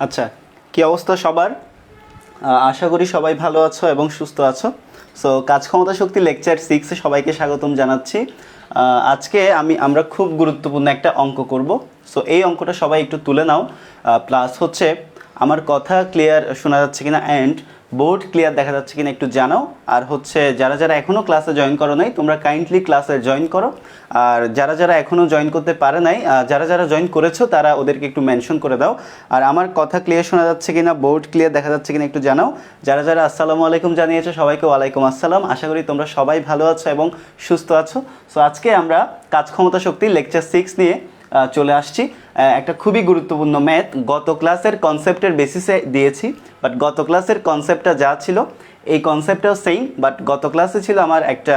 আচ্ছা, কি অবস্থা সবার? আশা করি সবাই ভালো আছো এবং সুস্থ আছো। সো কাজ ক্ষমতা শক্তি লেকচার 6-এ সবাইকে স্বাগতম জানাচ্ছি। আমরা খুব গুরুত্বপূর্ণ একটা অঙ্ক করব। সো এই অঙ্কটা সবাই একটু তুলে নাও। প্লাস হচ্ছে আমার কথা ক্লিয়ার শোনা যাচ্ছে কিনা অ্যান্ড বোর্ড ক্লিয়ার দেখা যাচ্ছে কিনা একটু জানাও। আর হচ্ছে যারা যারা এখনও ক্লাসে জয়েন করো নাই তোমরা কাইন্ডলি ক্লাসে জয়েন করো। আর যারা যারা এখনও জয়েন করতে পারে নাই, যারা যারা জয়েন করেছো তারা ওদেরকে একটু মেনশন করে দাও। আর আমার কথা ক্লিয়ার শোনা যাচ্ছে কিনা, বোর্ড ক্লিয়ার দেখা যাচ্ছে কিনা একটু জানাও। যারা যারা আসসালামু আলাইকুম জানিয়েছো সবাইকে ওয়ালাইকুম আসসালাম। আশা করি তোমরা সবাই ভালো আছো এবং সুস্থ আছো। সো আজকে আমরা কাজ ক্ষমতা শক্তি লেকচার 6 নিয়ে চলে আসছি। একটা খুবই গুরুত্বপূর্ণ ম্যাথ গত ক্লাসের কনসেপ্টের বেসিসে দিয়েছি, বাট গত ক্লাসের কনসেপ্টটা যা ছিল এই কনসেপ্টটাও সেম, বাট গত ক্লাসে ছিল আমার একটা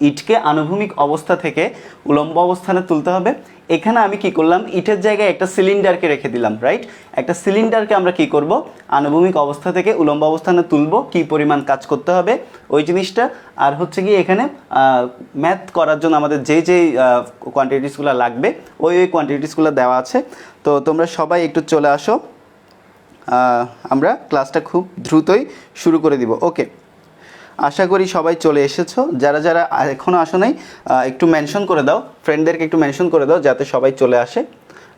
ইটকে আনুভূমিক অবস্থা থেকে উলম্ব অবস্থানে তুলতে হবে। এখানে আমি কি করলাম, ইটের জায়গায় একটা সিলিন্ডারকে রেখে দিলাম, রাইট? একটা সিলিন্ডারকে আমরা কি করব, আনুভূমিক অবস্থা থেকে উলম্ব অবস্থানে তুলব, কি পরিমাণ কাজ করতে হবে ওই জিনিসটা। আর হচ্ছে কি এখানে ম্যাথ করার জন্য আমাদের যেই কোয়ান্টিটিসগুলো লাগবে ওই কোয়ান্টিটিসগুলো দেওয়া আছে। তো তোমরা সবাই একটু চলে আসো, আমরা ক্লাসটা খুব দ্রুতই শুরু করে দিব। ওকে, আশা করি সবাই চলে এসেছো। যারা যারা এখনও আসো নাই একটু মেনশন করে দাও, ফ্রেন্ডদেরকে একটু মেনশন করে দাও যাতে সবাই চলে আসে।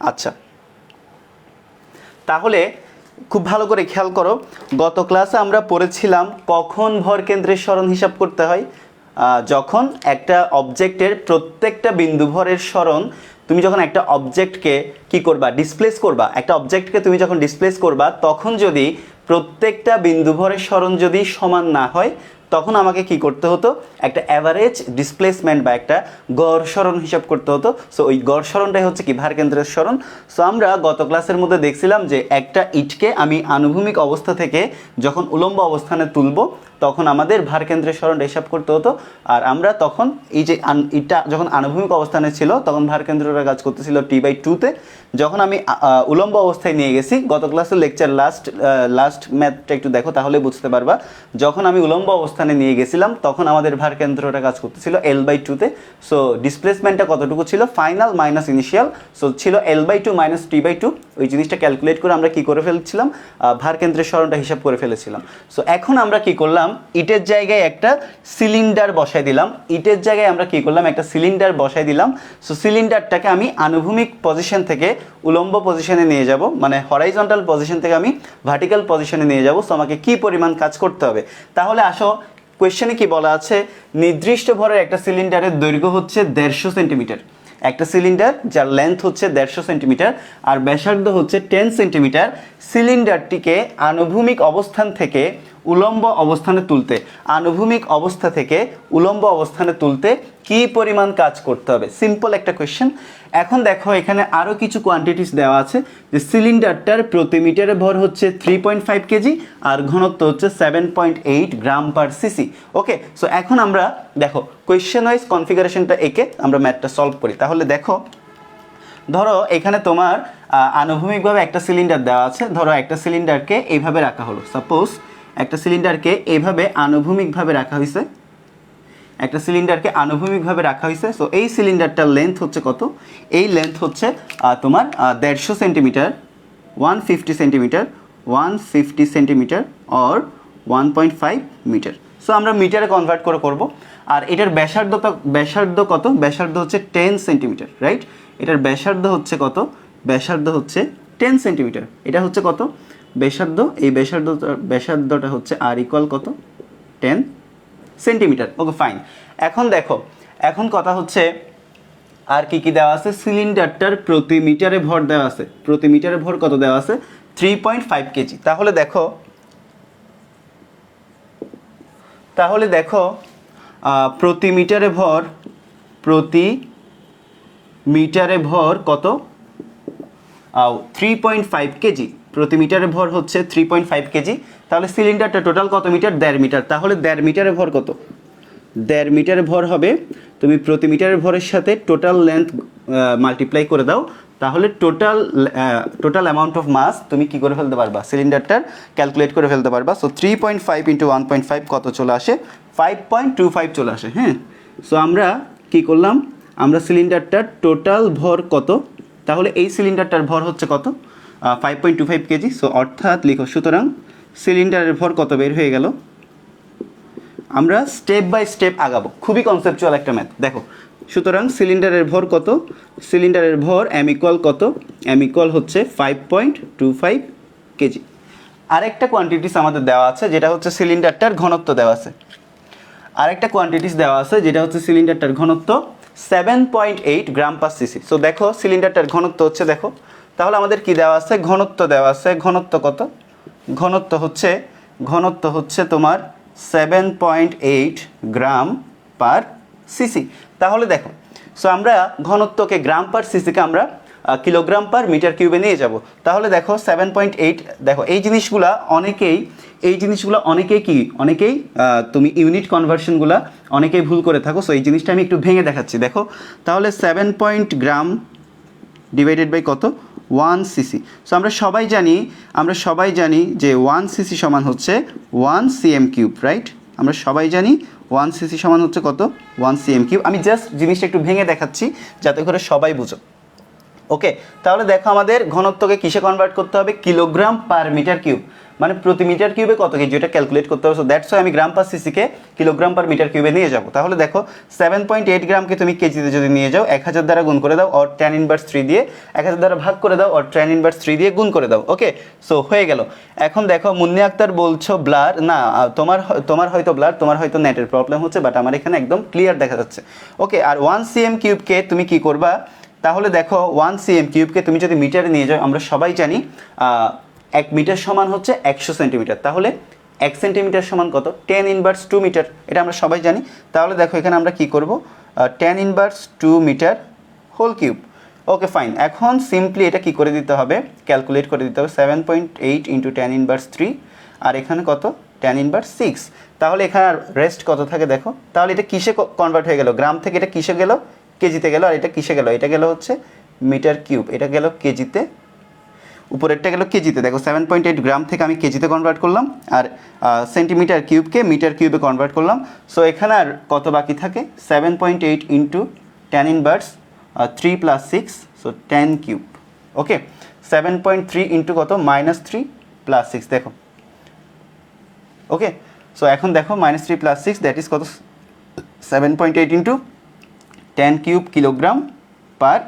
আচ্ছা, তাহলে খুব ভালো করে খেয়াল করো, গত ক্লাসে আমরা পড়েছিলাম কখন ভর কেন্দ্রের সরণ হিসাব করতে হয়। যখন একটা অবজেক্টের প্রত্যেকটা বিন্দু ভরের সরণ, তুমি যখন একটা অবজেক্টকে কি করবা, ডিসপ্লেস করবা, একটা অবজেক্টকে তুমি যখন ডিসপ্লেস করবা তখন যদি প্রত্যেকটা বিন্দু ভরের সরণ যদি সমান না হয় তখন আমাকে কি করতে হতো, একটা অ্যাভারেজ ডিসপ্লেসমেন্ট বা একটা গড় সরণ হিসাব করতে হতো। সো ওই গড় সরণটাই হচ্ছে কি ভার কেন্দ্রের সরণ। সো আমরা গত ক্লাসের মধ্যে দেখছিলাম যে একটা ইটকে আমি আনুভূমিক অবস্থা থেকে যখন উলম্ব অবস্থানে তুলব তখন আমাদের ভার কেন্দ্রের সরণটা হিসাব করতে হতো। আর আমরা তখন এই যে ইটটা যখন আনুভূমিক অবস্থানে ছিল তখন ভার কেন্দ্রটা কাজ করতেছিল T/2-তে। যখন আমি উলম্ব অবস্থায় নিয়ে গেছি, গত ক্লাসের লেকচার লাস্ট ম্যাথটা একটু দেখো তাহলে বুঝতে পারবা। যখন আমি উলম্ব অবস্থানে নিয়ে গেছিলাম তখন আমাদের ভার কেন্দ্রটা কাজ করতেছিল L/2-তে। সো ডিসপ্লেসমেন্টটা কতটুকু ছিল, ফাইনাল মাইনাস ইনিশিয়াল, সো ছিল L/2 মাইনাস T/2। ওই জিনিসটা ক্যালকুলেট করে আমরা কি করে ফেলছিলাম, ভার কেন্দ্রের সরণটা হিসাব করে ফেলেছিলাম। সো এখন আমরা কি করলাম, ইটের জায়গায় একটা সিলিন্ডার বসাই দিলাম। ইটের জায়গায় আমরা কি করলাম, একটা সিলিন্ডার বসাই দিলাম। সো সিলিন্ডারটাকে আমি আনুভূমিক পজিশন থেকে উলম্ব পজিশনে নিয়ে যাব, মানে হরাইজন্টাল পজিশন থেকে আমি ভার্টিক্যাল পজিশনে নিয়ে যাব। সো আমাকে কি পরিমাণ কাজ করতে হবে, তাহলে আসো কোয়েশ্চেনে কি বলা আছে, নির্দিষ্ট ভরের একটা সিলিন্ডারের দৈর্ঘ্য হচ্ছে 150 সেন্টিমিটার। একটা সিলিন্ডার যার লেন্থ হচ্ছে 150 সেন্টিমিটার আর ব্যাসার্ধ হচ্ছে 10 সেন্টিমিটার। সিলিন্ডারটিকে আনুভূমিক অবস্থান থেকে উলম্ব অবস্থানে তুলতে, আনুভূমিক অবস্থা থেকে উলম্ব অবস্থানে তুলতে কি পরিমাণ কাজ করতে হবে, সিম্পল একটা কোয়েশ্চেন। এখন দেখো এখানে আরও কিছু কোয়ান্টিটিস দেওয়া আছে, যে সিলিন্ডারটার প্রতি মিটারে ভর হচ্ছে 3.5 কেজি আর ঘনত্ব হচ্ছে 7.8 গ্রাম পার সিসি। ওকে, সো এখন আমরা দেখো কোয়েশ্চেন ওয়াইজ কনফিগারেশনটা এঁকে আমরা ম্যাথটা সলভ করি। তাহলে দেখো, ধরো এখানে তোমার আনুভূমিকভাবে একটা সিলিন্ডার দেওয়া আছে। ধরো একটা সিলিন্ডারকে এইভাবে রাখা হলো, সাপোজ একটা সিলিন্ডারকে এইভাবে আনুভূমিকভাবে রাখা হয়েছে, একটা সিলিন্ডারকে আনুভূমিকভাবে রাখা হয়েছে। সো এই সিলিন্ডারটার লেন্থ হচ্ছে কত, এই লেন্থ হচ্ছে তোমার 150 centimetre, 150 centimetre, 150 centimetre or 1.5 metre. So আমরা মিটারে কনভার্ট করে করব। আর এটার ব্যাসার্ধ কত, ব্যাসার্ধ হচ্ছে 10 সেন্টিমিটার, রাইট? এটার ব্যাসার্ধ হচ্ছে কত, ব্যাসার্ধ হচ্ছে 10 সেন্টিমিটার। এটা হচ্ছে কত ব্যাসার্ধ, এই ব্যাসার্ধটা হচ্ছে আর ইকুয়াল কত, 10 সেন্টিমিটার। ওকে ফাইন। এখন দেখো, এখন কথা হচ্ছে আর কি কি দেওয়া আছে, সিলিন্ডারটার প্রতি মিটারে ভর দেওয়া আছে। প্রতি মিটারে ভর কত দেওয়া আছে, 3.5 কেজি। তাহলে দেখো প্রতি মিটারে ভর কত, 3.5 কেজি। প্রতি মিটারে ভর হচ্ছে 3.5 কেজি। তাহলে সিলিন্ডারটা টোটাল কত মিটার, 1.5 মিটার। তাহলে 1.5 মিটারে ভর কত, 1.5 মিটারে ভর হবে, তুমি প্রতি মিটারের ভরের সাথে টোটাল লেন্থ মাল্টিপ্লাই করে দাও, তাহলে টোটাল অ্যামাউন্ট অফ মাস তুমি কি করে ফেলতে পারবা, সিলিন্ডারটার ক্যালকুলেট করে ফেলতে পারবা। সো 3.5 ইন্টু 1.5 কত চলে আসে, 5.25 চলে আসে। হ্যাঁ, সো আমরা কি করলাম, আমরা সিলিন্ডারটার টোটাল ভর কত, তাহলে এই সিলিন্ডারটার ভর হচ্ছে কত, 5.25 কেজি। সো অর্থাৎ লিখো, সুতরাং সিলিন্ডারের ভর কত বের হয়ে গেল। আমরা স্টেপ বাই স্টেপ আগাবো, খুবই কনসেপচুয়াল একটা ম্যাথ। দেখো, সুতরাং সিলিন্ডারের ভর কত, সিলিন্ডারের ভর এম ইকুয়াল কত, এম ইকুয়াল হচ্ছে 5.25 কেজি। আরেকটা কোয়ান্টিটিস আমাদের দেওয়া আছে, যেটা হচ্ছে সিলিন্ডারটার ঘনত্ব দেওয়া আছে। আরেকটা কোয়ান্টিটিস দেওয়া আছে, যেটা হচ্ছে সিলিন্ডারটার ঘনত্ব 7.8 গ্রাম পার সিসি। সো দেখো সিলিন্ডারটার ঘনত্ব হচ্ছে, দেখো তাহলে আমাদের কি দেওয়া আছে, ঘনত্ব দেওয়া আছে। ঘনত্ব কত, ঘনত্ব হচ্ছে তোমার 7.8 গ্রাম পার সিসি। তাহলে দেখো, সো আমরা ঘনত্বকে গ্রাম পার সিসিকে আমরা কিলোগ্রাম পার মিটার কিউবে নিয়ে যাব। তাহলে দেখো 7.8, দেখো এই জিনিসগুলো অনেকেই তুমি ইউনিট কনভার্সনগুলো অনেকেই ভুল করে থাকো। সো এই জিনিসটা আমি একটু ভেঙে দেখাচ্ছি। দেখো তাহলে 7 গ্রাম ডিভাইডেড বাই কত, 1 সিসি। সো আমরা সবাই জানি যে 1 সিসি সমান হচ্ছে 1 সিএম কিউব, রাইট? আমরা সবাই জানি 1 সিসি সমান হচ্ছে কত, 1 সিএম কিউব। আমি জাস্ট জিনিসটা একটু ভেঙে দেখাচ্ছি যাতে করে সবাই বুঝো। ওকে, তাহলে দেখো আমাদের ঘনত্বকে কিসে কনভার্ট করতে হবে, কিলোগ্রাম পার মিটার কিউব, মানে প্রতি মিটার কিউবে কত কেজি, এটা ক্যালকুলেট করতে হবে। সো দ্যাটস ওয়াই আমি গ্রাম পার সিসিকে কিলোগ্রাম পার মিটার কিউবে নিয়ে যাব। তাহলে দেখো 7.8 গ্রামকে তুমি কেজিতে যদি নিয়ে যাও, 1000 দ্বারা গুণ করে দাও, অর tan ইনভার্স 3 দিয়ে, 1000 দ্বারা ভাগ করে দাও, অর tan ইনভার্স 3 দিয়ে গুণ করে দাও। ওকে, সো হয়ে গেল। এখন দেখো মুন্নি আক্তার বলছো ব্লার, না তোমার হয়তো ব্লার, তোমার হয়তো নেটের প্রবলেম হচ্ছে, বাট আমার এখানে একদম ক্লিয়ার দেখা যাচ্ছে। ওকে, আর 1 সিএম কিউবকে তুমি কি করবা, তাহলে দেখো 1 সিএম কিউবকে তুমি যদি মিটারে নিয়ে যাও, আমরা সবাই জানি 1 মিটার সমান হচ্ছে 100 সেন্টিমিটার। তাহলে 1 সেন্টিমিটার সমান কত, tan ইনভার্স 2 মিটার, এটা আমরা সবাই জানি। তাহলে দেখো এখানে আমরা কি করব, tan inverse 2 metre whole cube. Okay fine, এখন সিম্পলি এটা কি করে দিতে হবে, ক্যালকুলেট করে দিতে হবে। 7.8 ইন্টু tan ইনভার্স 3, আর এখানে কত, tan ইনভার্স 6। তাহলে এখানে রেস্ট কত থাকে দেখো। তাহলে এটা কিসে কনভার্ট হয়ে গেল, গ্রাম থেকে এটা কিসে গেল, কেজিতে গেল। আর এটা কিসে গেল, এটা গেল হচ্ছে মিটার কিউব, এটা গেল কেজিতে, উপরেরটা গেল কেজিতে। দেখো 7.8 গ্রাম থেকে আমি কেজিতে কনভার্ট করলাম, আর সেন্টিমিটার কিউবকে মিটার কিউবে কনভার্ট করলাম। সো এখানে আর কত বাকি থাকে, 7.8 into tan inverse 3 plus 6, so 10 কিউব। ওকে, 7.3 ইন্টু কত, -3 প্লাস 6, দেখো। ওকে, সো এখন দেখো -3 প্লাস 6 দ্যাট ইজ কত, 7.8 into 10 cube kilogram per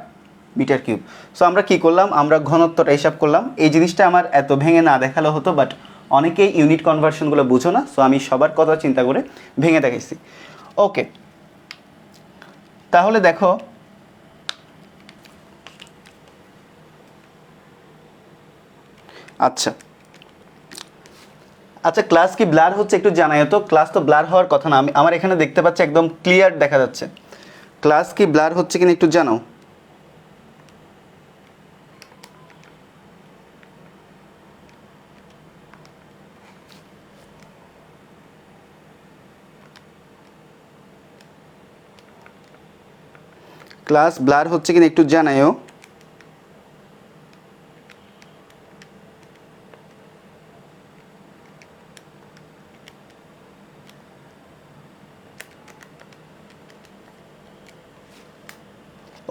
metre cube. So আমরা কি করলাম, আমরা ঘনত্বটা হিসাব করলাম। এই জিনিসটা আমার এত ভেঙে না দেখালো হতো, বাট অনেকেই ইউনিট কনভার্সনগুলো বুঝো না। সো আমি সবার কথা চিন্তা করে ভেঙে দেখাইছি। ওকে, তাহলে দেখো আচ্ছা, ক্লাস কি ব্লার হচ্ছে একটু জানাই তো। ক্লাস তো ব্লার হওয়ার কথা না, আমার এখানে দেখতে পাচ্ছি একদম ক্লিয়ার দেখা যাচ্ছে। ক্লাস কি ব্লার হচ্ছে কিনা একটু জানাও। ক্লাস ব্লার হচ্ছে কিনা একটু জানাইও।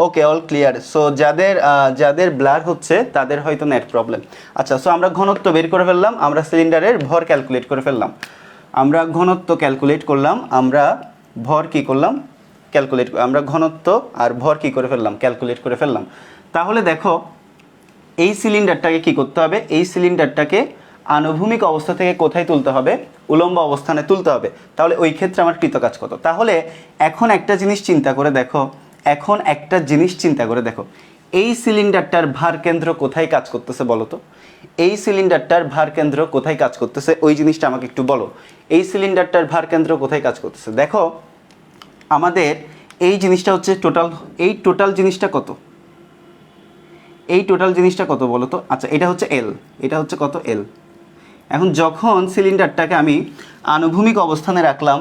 ওকে, অল ক্লিয়ার। সো যাদের ব্লার হচ্ছে তাদের হয়তো নেট প্রবলেম। আচ্ছা, সো আমরা ঘনত্ব বের করে ফেললাম, আমরা সিলিন্ডারের ভর ক্যালকুলেট করে ফেললাম, আমরা ঘনত্ব ক্যালকুলেট করলাম, আমরা ভর কি করলাম, আমরা ঘনত্ব আর ভর কি করে ফেললাম, ক্যালকুলেট করে ফেললাম। তাহলে দেখো এই সিলিন্ডারটাকে কি করতে হবে, এই সিলিন্ডারটাকে আনুভূমিক অবস্থা থেকে কোথায় তুলতে হবে, উলম্ব অবস্থানে তুলতে হবে। তাহলে ওই ক্ষেত্রে আমার কৃতকাজ কত। তাহলে এখন একটা জিনিস চিন্তা করে দেখো, এই সিলিন্ডারটার ভার কেন্দ্র কোথায় কাজ করতেছে বলো তো, এই সিলিন্ডারটার ভার কেন্দ্র কোথায় কাজ করতেছে, ওই জিনিসটা আমাকে একটু বলো। এই সিলিন্ডারটার ভার কেন্দ্র কোথায় কাজ করতেছে, দেখো আমাদের এই জিনিসটা হচ্ছে টোটাল, এই টোটাল জিনিসটা কত বলো তো। আচ্ছা, এটা হচ্ছে এল, এটা হচ্ছে কত, এল। এখন যখন সিলিন্ডারটাকে আমি আনুভূমিক অবস্থানে রাখলাম,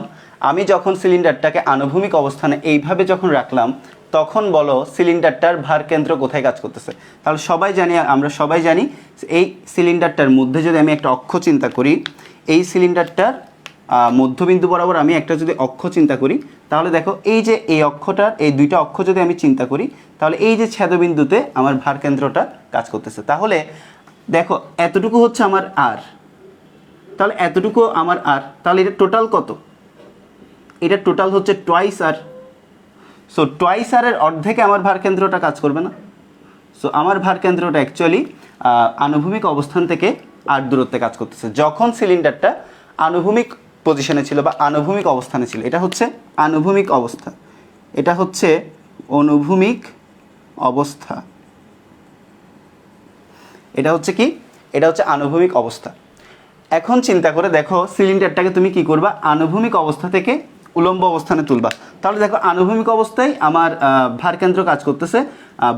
এইভাবে যখন রাখলাম, তখন বলো সিলিন্ডারটার ভার কেন্দ্র কোথায় কাজ করতেছে। তাহলে আমরা সবাই জানি এই সিলিন্ডারটার মধ্যে যদি আমি একটা অক্ষ চিন্তা করি, এই সিলিন্ডারটার মধ্যবিন্দু বরাবর আমি একটা যদি অক্ষ চিন্তা করি, তাহলে দেখো এই যে এই অক্ষটার এই দুইটা অক্ষ যদি আমি চিন্তা করি, তাহলে এই যে ছেদবিন্দুতে আমার ভার কেন্দ্রটা কাজ করতেছে। তাহলে দেখো এতটুকু হচ্ছে আমার আর, তাহলে এতটুকু আমার আর, তাহলে এটা টোটাল কত? এটা টোটাল হচ্ছে টোয়াইস আর। সো টোয়াইস আর এর অর্ধেকে আমার ভারকেন্দ্রটা কাজ করবে না? সো আমার ভারকেন্দ্রটা অ্যাকচুয়ালি আনুভূমিক অবস্থান থেকে আর দূরত্বে কাজ করতেছে যখন সিলিন্ডারটা আনুভূমিক পজিশনে ছিল বা আনুভূমিক অবস্থানে ছিল। এটা হচ্ছে আনুভূমিক অবস্থা, এটা হচ্ছে অনুভূমিক অবস্থা, এটা হচ্ছে কি? এটা হচ্ছে আনুভূমিক অবস্থা। এখন চিন্তা করে দেখো সিলিন্ডারটাকে তুমি কি করবা? আনুভূমিক অবস্থা থেকে উলম্ব অবস্থানে তুলবা। তাহলে দেখো আনুভূমিক অবস্থায় আমার ভারকেন্দ্র কাজ করতেছে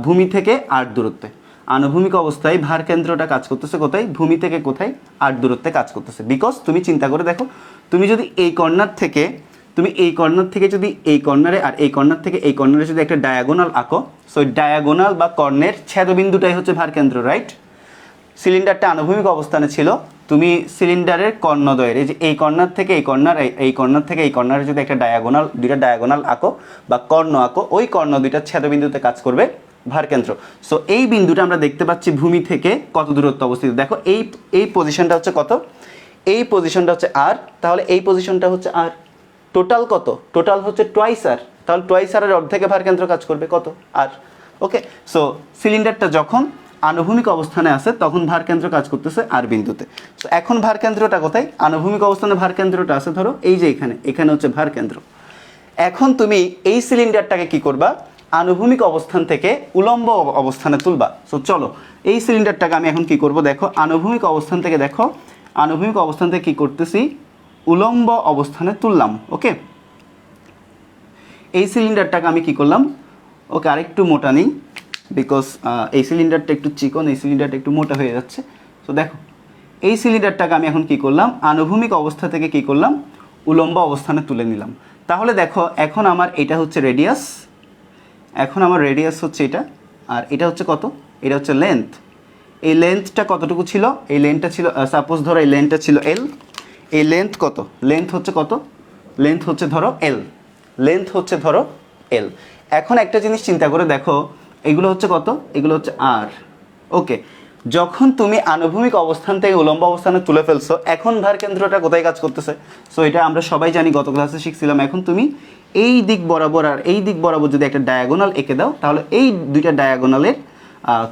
ভূমি থেকে 8 দূরত্বে। আনুভূমিক অবস্থায় ভারকেন্দ্রটা কাজ করতেছে কোথায়? ভূমি থেকে কোথায়? 8 দূরত্বে কাজ করতেছে। বিকজ তুমি চিন্তা করে দেখো, তুমি যদি এই কর্নার থেকে যদি এই কর্নারে আর এই কর্নার থেকে এই কর্নারে যদি একটা ডায়াগোনাল আঁকো, সো ডায়াগোনাল বা কর্ণের ছেদবিন্দুটাই হচ্ছে ভারকেন্দ্র, রাইট? সিলিন্ডারটা আনুভূমিক অবস্থানে ছিল, তুমি সিলিন্ডারের কর্ণদ্বয়ের এই যে এই কর্নার থেকে এই কর্নার, এই কর্নার থেকে এই কর্নারে যদি একটা দুইটা ডায়াগোনাল আঁকো বা কর্ণ আঁকো, ওই কর্ণ দুইটার ছেদবিন্দুতে কাজ করবে ভারকেন্দ্র। সো এই বিন্দুটা আমরা দেখতে পাচ্ছি ভূমি থেকে কত দূরত্ব অবস্থিত। দেখো এই পজিশনটা হচ্ছে কত? এই পজিশনটা হচ্ছে আর, তাহলে এই পজিশনটা হচ্ছে আর। টোটাল কত? টোটাল হচ্ছে টোয়াইস আর, তাহলে টোয়াইস আর এর অর্ধেকে ভারকেন্দ্র কাজ করবে কত? আর। ওকে, সো সিলিন্ডারটা যখন আনুভূমিক অবস্থানে আছে তখন ভারকেন্দ্র কাজ করতেছে আর বিন্দুতে। সো এখন ভারকেন্দ্রটা কোথায়? আনুভূমিক অবস্থানে ভারকেন্দ্রটা আছে ধরো এই যে এখানে হচ্ছে ভারকেন্দ্র। এখন তুমি এই সিলিন্ডারটাকে কি করবা? আনুভূমিক অবস্থান থেকে উলম্ব অবস্থানে তুলবা। সো চলো এই সিলিন্ডারটাকে আমি এখন কি করব? দেখো আনুভূমিক অবস্থান থেকে, দেখো আনুভূমিক অবস্থান থেকে কি করতেছি? উলম্ব অবস্থানে তুললাম। ওকে, এই সিলিন্ডারটাকে আমি কি করলাম? ওকে, আরেকটু মোটা নিই, বিকজ এই সিলিন্ডারটা একটু চিকন, এই সিলিন্ডারটা একটু মোটা হয়ে যাচ্ছে। তো দেখো এই সিলিন্ডারটাকে আমি এখন কি করলাম? আনুভূমিক অবস্থা থেকে কি করলাম? উলম্ব অবস্থানে তুলে নিলাম। তাহলে দেখো এখন আমার এটা হচ্ছে রেডিয়াস, এখন আমার রেডিয়াস হচ্ছে এটা, আর এটা হচ্ছে কত? এটা হচ্ছে লেন্থ। এই লেন্থটা কতটুকু ছিল? এই লেন্থটা ছিল, সাপোজ ধরো এই লেন্থটা ছিল এল। এই লেন্থ কত? লেন্থ হচ্ছে কত? লেন্থ হচ্ছে ধরো এল, লেন্থ হচ্ছে ধরো এল। এখন একটা জিনিস চিন্তা করে দেখো, এগুলো হচ্ছে কত? এগুলো হচ্ছে আর। ওকে, যখন তুমি আনুভূমিক অবস্থান থেকে উলম্ব অবস্থানে তুলে ফেলছো, এখন ভারকেন্দ্রটা কোথায় কাজ করতেছে? সো এটা আমরা সবাই জানি, গত ক্লাসে শিখছিলাম। এখন তুমি এই দিক বরাবর আর এই দিক বরাবর যদি একটা ডায়াগোনাল এঁকে দাও, তাহলে এই দুইটা ডায়াগোনালের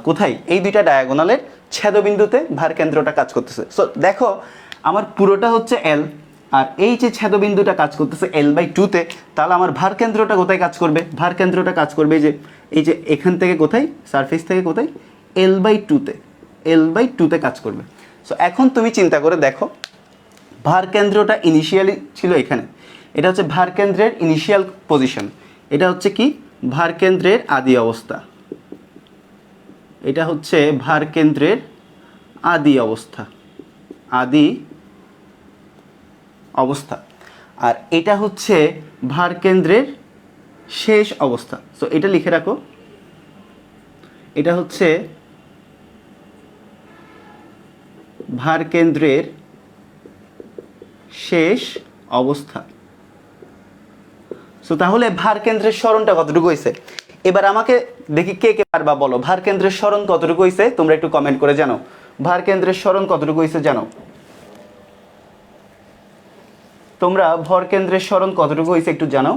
কোথায়? এই দুইটা ডায়াগোনালের ছেদবিন্দুতে ভারকেন্দ্রটা কাজ করতেছে। সো দেখো আমার পুরোটা হচ্ছে এল, আর এই যে ছেদবিন্দুটা কাজ করতেছে L/2-তে, তাহলে আমার ভারকেন্দ্রটা কোথায় কাজ করবে? ভারকেন্দ্রটা কাজ করবে এই যে এখান থেকে কোথায়? সারফেস থেকে কোথায়? L/2-তে, L/2-তে কাজ করবে। সো এখন তুমি চিন্তা করে দেখো, ভারকেন্দ্রটা ইনিশিয়ালি ছিল এখানে, এটা হচ্ছে ভারকেন্দ্রের ইনিশিয়াল পজিশন, এটা হচ্ছে কি? ভারকেন্দ্রের আদি অবস্থা, এটা হচ্ছে ভারকেন্দ্রের আদি অবস্থা, আদি অবস্থা। আর এটা হচ্ছে ভারকেন্দ্রের শেষ অবস্থা। সো এটা লিখে রাখো, এটা হচ্ছে ভারকেন্দ্রের শেষ অবস্থা। সো তাহলে ভারকেন্দ্রের সরণটা কতটুকু হয়েছে? এবার আমাকে দেখি কে কে পারবা বলো, ভারকেন্দ্রের সরণ কতটুকু হয়েছে? তোমরা একটু কমেন্ট করে জানাও ভারকেন্দ্রের সরণ কতটুকু হয়েছে জানো। তোমরা ভরকেন্দ্রের সরণ কতটুকু হয়েছে একটু জানাও।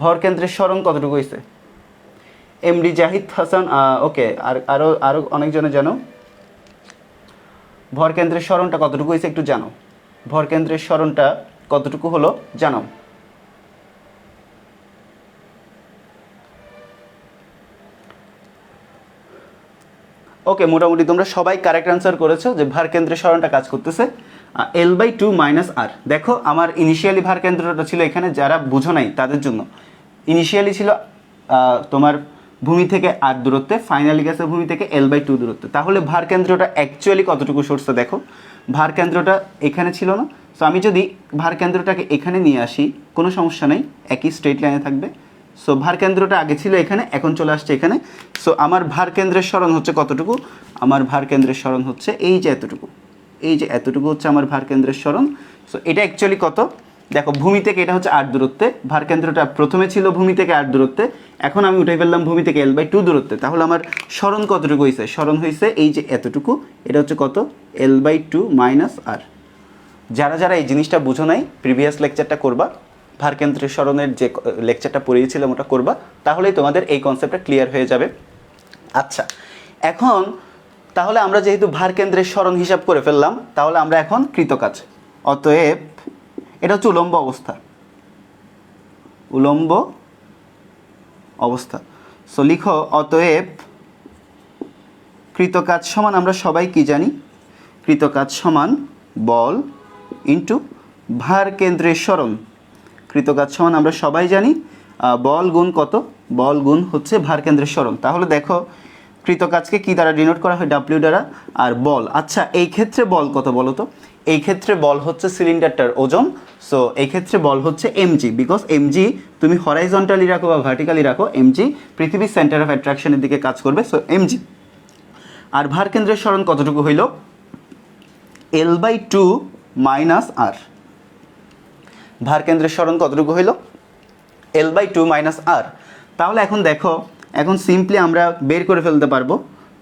ভরকেন্দ্রের সরণ কতটুকু হয়েছে? এমডি জাহিদ হাসান, ওকে, আর আরো অনেকজনে জানো ভরকেন্দ্রের সরণটা কতটুকু হয়েছে একটু জানো। ভরকেন্দ্রের সরণটা কতটুকু হলো জানাও। ওকে, মোটামুটি তোমরা সবাই কারেক্ট অ্যান্সার করেছো যে ভারকেন্দ্রের সরণটা কাজ করতেছে L/2 - R। দেখো আমার ইনিশিয়ালি ভারকেন্দ্রটা ছিল এখানে, যারা বুঝো নাই তাদের জন্য। ইনিশিয়ালি ছিল তোমার ভূমি থেকে 8 দূরত্বে, ফাইনালি গেছে ভূমি থেকে L/2 দূরত্বে। তাহলে ভারকেন্দ্রটা অ্যাকচুয়ালি কতটুকু সরছে দেখো, ভারকেন্দ্রটা এখানে ছিল না? সো আমি যদি ভারকেন্দ্রটাকে এখানে নিয়ে আসি, কোনো সমস্যা নেই, একই স্ট্রেট লাইনে থাকবে। সো ভারকেন্দ্রটা আগে ছিল এখানে, এখন চলে আসছে এখানে। সো আমার ভারকেন্দ্রের সরণ হচ্ছে কতটুকু? আমার ভারকেন্দ্রের সরণ হচ্ছে এই যে এতটুকু, এই যে এতটুকু হচ্ছে আমার ভারকেন্দ্রের সরণ। সো এটা অ্যাকচুয়ালি কত? দেখো ভূমি থেকে এটা হচ্ছে r দূরত্বে, ভারকেন্দ্রটা প্রথমে ছিল ভূমি থেকে r দূরত্বে, এখন আমি উঠে ফেললাম ভূমি থেকে l/2 দূরত্বে। তাহলে আমার সরণ কতটুকু হয়েছে? সরণ হয়েছে এই যে এতটুকু, এটা হচ্ছে কত? l/2 - r। যারা যারা এই জিনিসটা বুঝো নাই, প্রিভিয়াস লেকচারটা করবা, ভারকেন্দ্রের সরণের যে লেকচারটা পড়িয়েছিলাম ওটা করবা, তাহলেই তোমাদের এই কনসেপ্টটা ক্লিয়ার হয়ে যাবে। আচ্ছা, এখন তাহলে আমরা যেহেতু ভারকেন্দ্রের সরণ হিসাব করে ফেললাম, তাহলে আমরা এখন কৃতকাজ। অতএব এটা হচ্ছে উলম্ব অবস্থা, উলম্ব অবস্থা। সো লিখো অতএব কৃতকাজ সমান, আমরা সবাই কি জানি? কৃতকাজ সমান বল ইন্টু ভারকেন্দ্রের সরণ। কৃতকাজ সমান আমরা সবাই জানি বল গুণ কত? বল গুণ হচ্ছে ভারকেন্দ্রের সরণ। তাহলে দেখো কৃতকাজকে কি দ্বারা ডিনোট করা হয়? ডাব্লিউ দ্বারা। আর বল, আচ্ছা এই ক্ষেত্রে বল কত বলো তো? এই ক্ষেত্রে বল হচ্ছে সিলিন্ডারটার ওজন। সো এই ক্ষেত্রে বল হচ্ছে mg, বিকজ mg তুমি হরাইজন্টালি রাখো বা ভার্টিক্যালি রাখো, mg পৃথিবীর সেন্টার অফ অ্যাট্রাকশনের দিকে কাজ করবে। So mg। আর ভারকেন্দ্রের সরণ কতটুকু হইল? l/2 - r। ভারকেন্দ্রের সরণ কতটুকু হইল? l/2 - r। তাহলে এখন দেখো, এখন সিম্পলি আমরা বের করে ফেলতে পারবো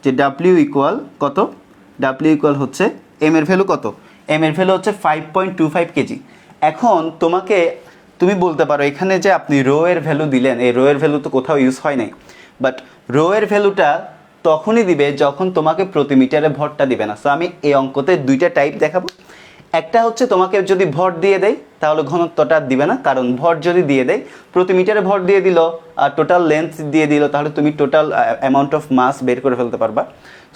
যে w ইকুয়াল কত? w ইকুয়াল হচ্ছে m এর ভ্যালু কত? m এর ভ্যালু হচ্ছে 5.25 কেজি। এখন তুমি বলতে পারো এখানে যে আপনি রো এর ভ্যালু দিলেন, এই রো এর ভ্যালু তো কোথাও ইউজ হয় নাই। বাট রো এর ভ্যালুটা তখনই দিবে যখন তোমাকে প্রতি মিটারে ভরটা দিবে না। সো আমি এই অঙ্কতে দুইটা টাইপ দেখাবো। একটা হচ্ছে তোমাকে যদি ভর দিয়ে দেয় তাহলে ঘনত্বটা দিবে না, কারণ ভর যদি দিয়ে দেয়, প্রতি মিটারে ভর দিয়ে দিল আর টোটাল লেন্থ দিয়ে দিল, তাহলে তুমি টোটাল অ্যামাউন্ট অফ মাস বের করে ফেলতে পারবা।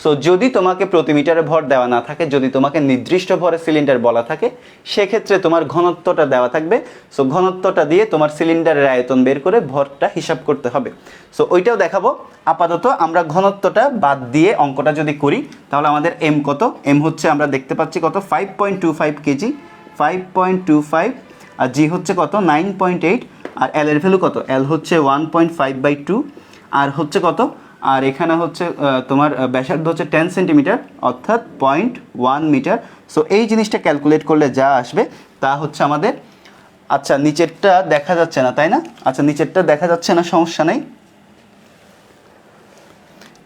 সো যদি তোমাকে প্রতি মিটারে ভর দেওয়া না থাকে, যদি তোমাকে নির্দিষ্ট ভরে সিলিন্ডার বলা থাকে, সেক্ষেত্রে তোমার ঘনত্বটা দেওয়া থাকবে। সো ঘনত্বটা দিয়ে তোমার সিলিন্ডারের আয়তন বের করে ভরটা হিসাব করতে হবে। সো ওইটাও দেখাবো। আপাতত আমরা ঘনত্বটা বাদ দিয়ে অঙ্কটা যদি করি, তাহলে আমাদের এম কত? এম হচ্ছে আমরা দেখতে পাচ্ছি কত? 5.25 কেজি, 5.25। আর জি হচ্ছে কত? 9.8। আর এল এর ভ্যালু কত? এল হচ্ছে 1.5/2। আর হচ্ছে কত? আর এখানে হচ্ছে তোমার ব্যাসার্ধ হচ্ছে 10 সেন্টিমিটার, অর্থাৎ 0.1 মিটার। সো এই জিনিসটা ক্যালকুলেট করলে যা আসবে তা হচ্ছে আমাদের, আচ্ছা নিচেরটা দেখা যাচ্ছে না তাই না? আচ্ছা নিচেরটা দেখা যাচ্ছে না, সমস্যা নেই,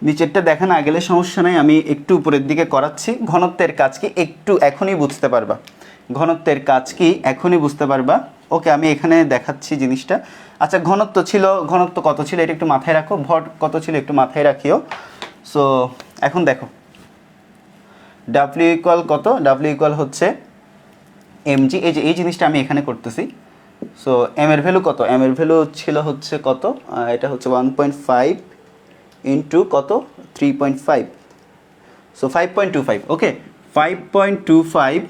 নিচেরটা দেখা না গেলে সমস্যা নেই, আমি একটু উপরের দিকে করাচ্ছি। ঘনত্বের কাজ কি একটু এখনই বুঝতে পারবা, ঘনত্বের কাজ কি এখনই বুঝতে পারবা। ওকে, আমি এখানে দেখাচ্ছি জিনিসটা। আচ্ছা ঘনত্ব কত ছিল এটা একটু মাথায় রাখো, ভর কত ছিল একটু মাথায় রাখিও। সো এখন দেখো ডাব্লিউ ইকুয়াল কত? ডাব্লিউ ইকুয়াল হচ্ছে mg। এই জিনিসটা আমি এখানে করতেছি। সো এম এর ভ্যালু কত? এম এর ভ্যালু ছিল হচ্ছে কত? এটা হচ্ছে 1.5 ইন্টু কত? 3.5। সো 5.25। ওকে, 5.25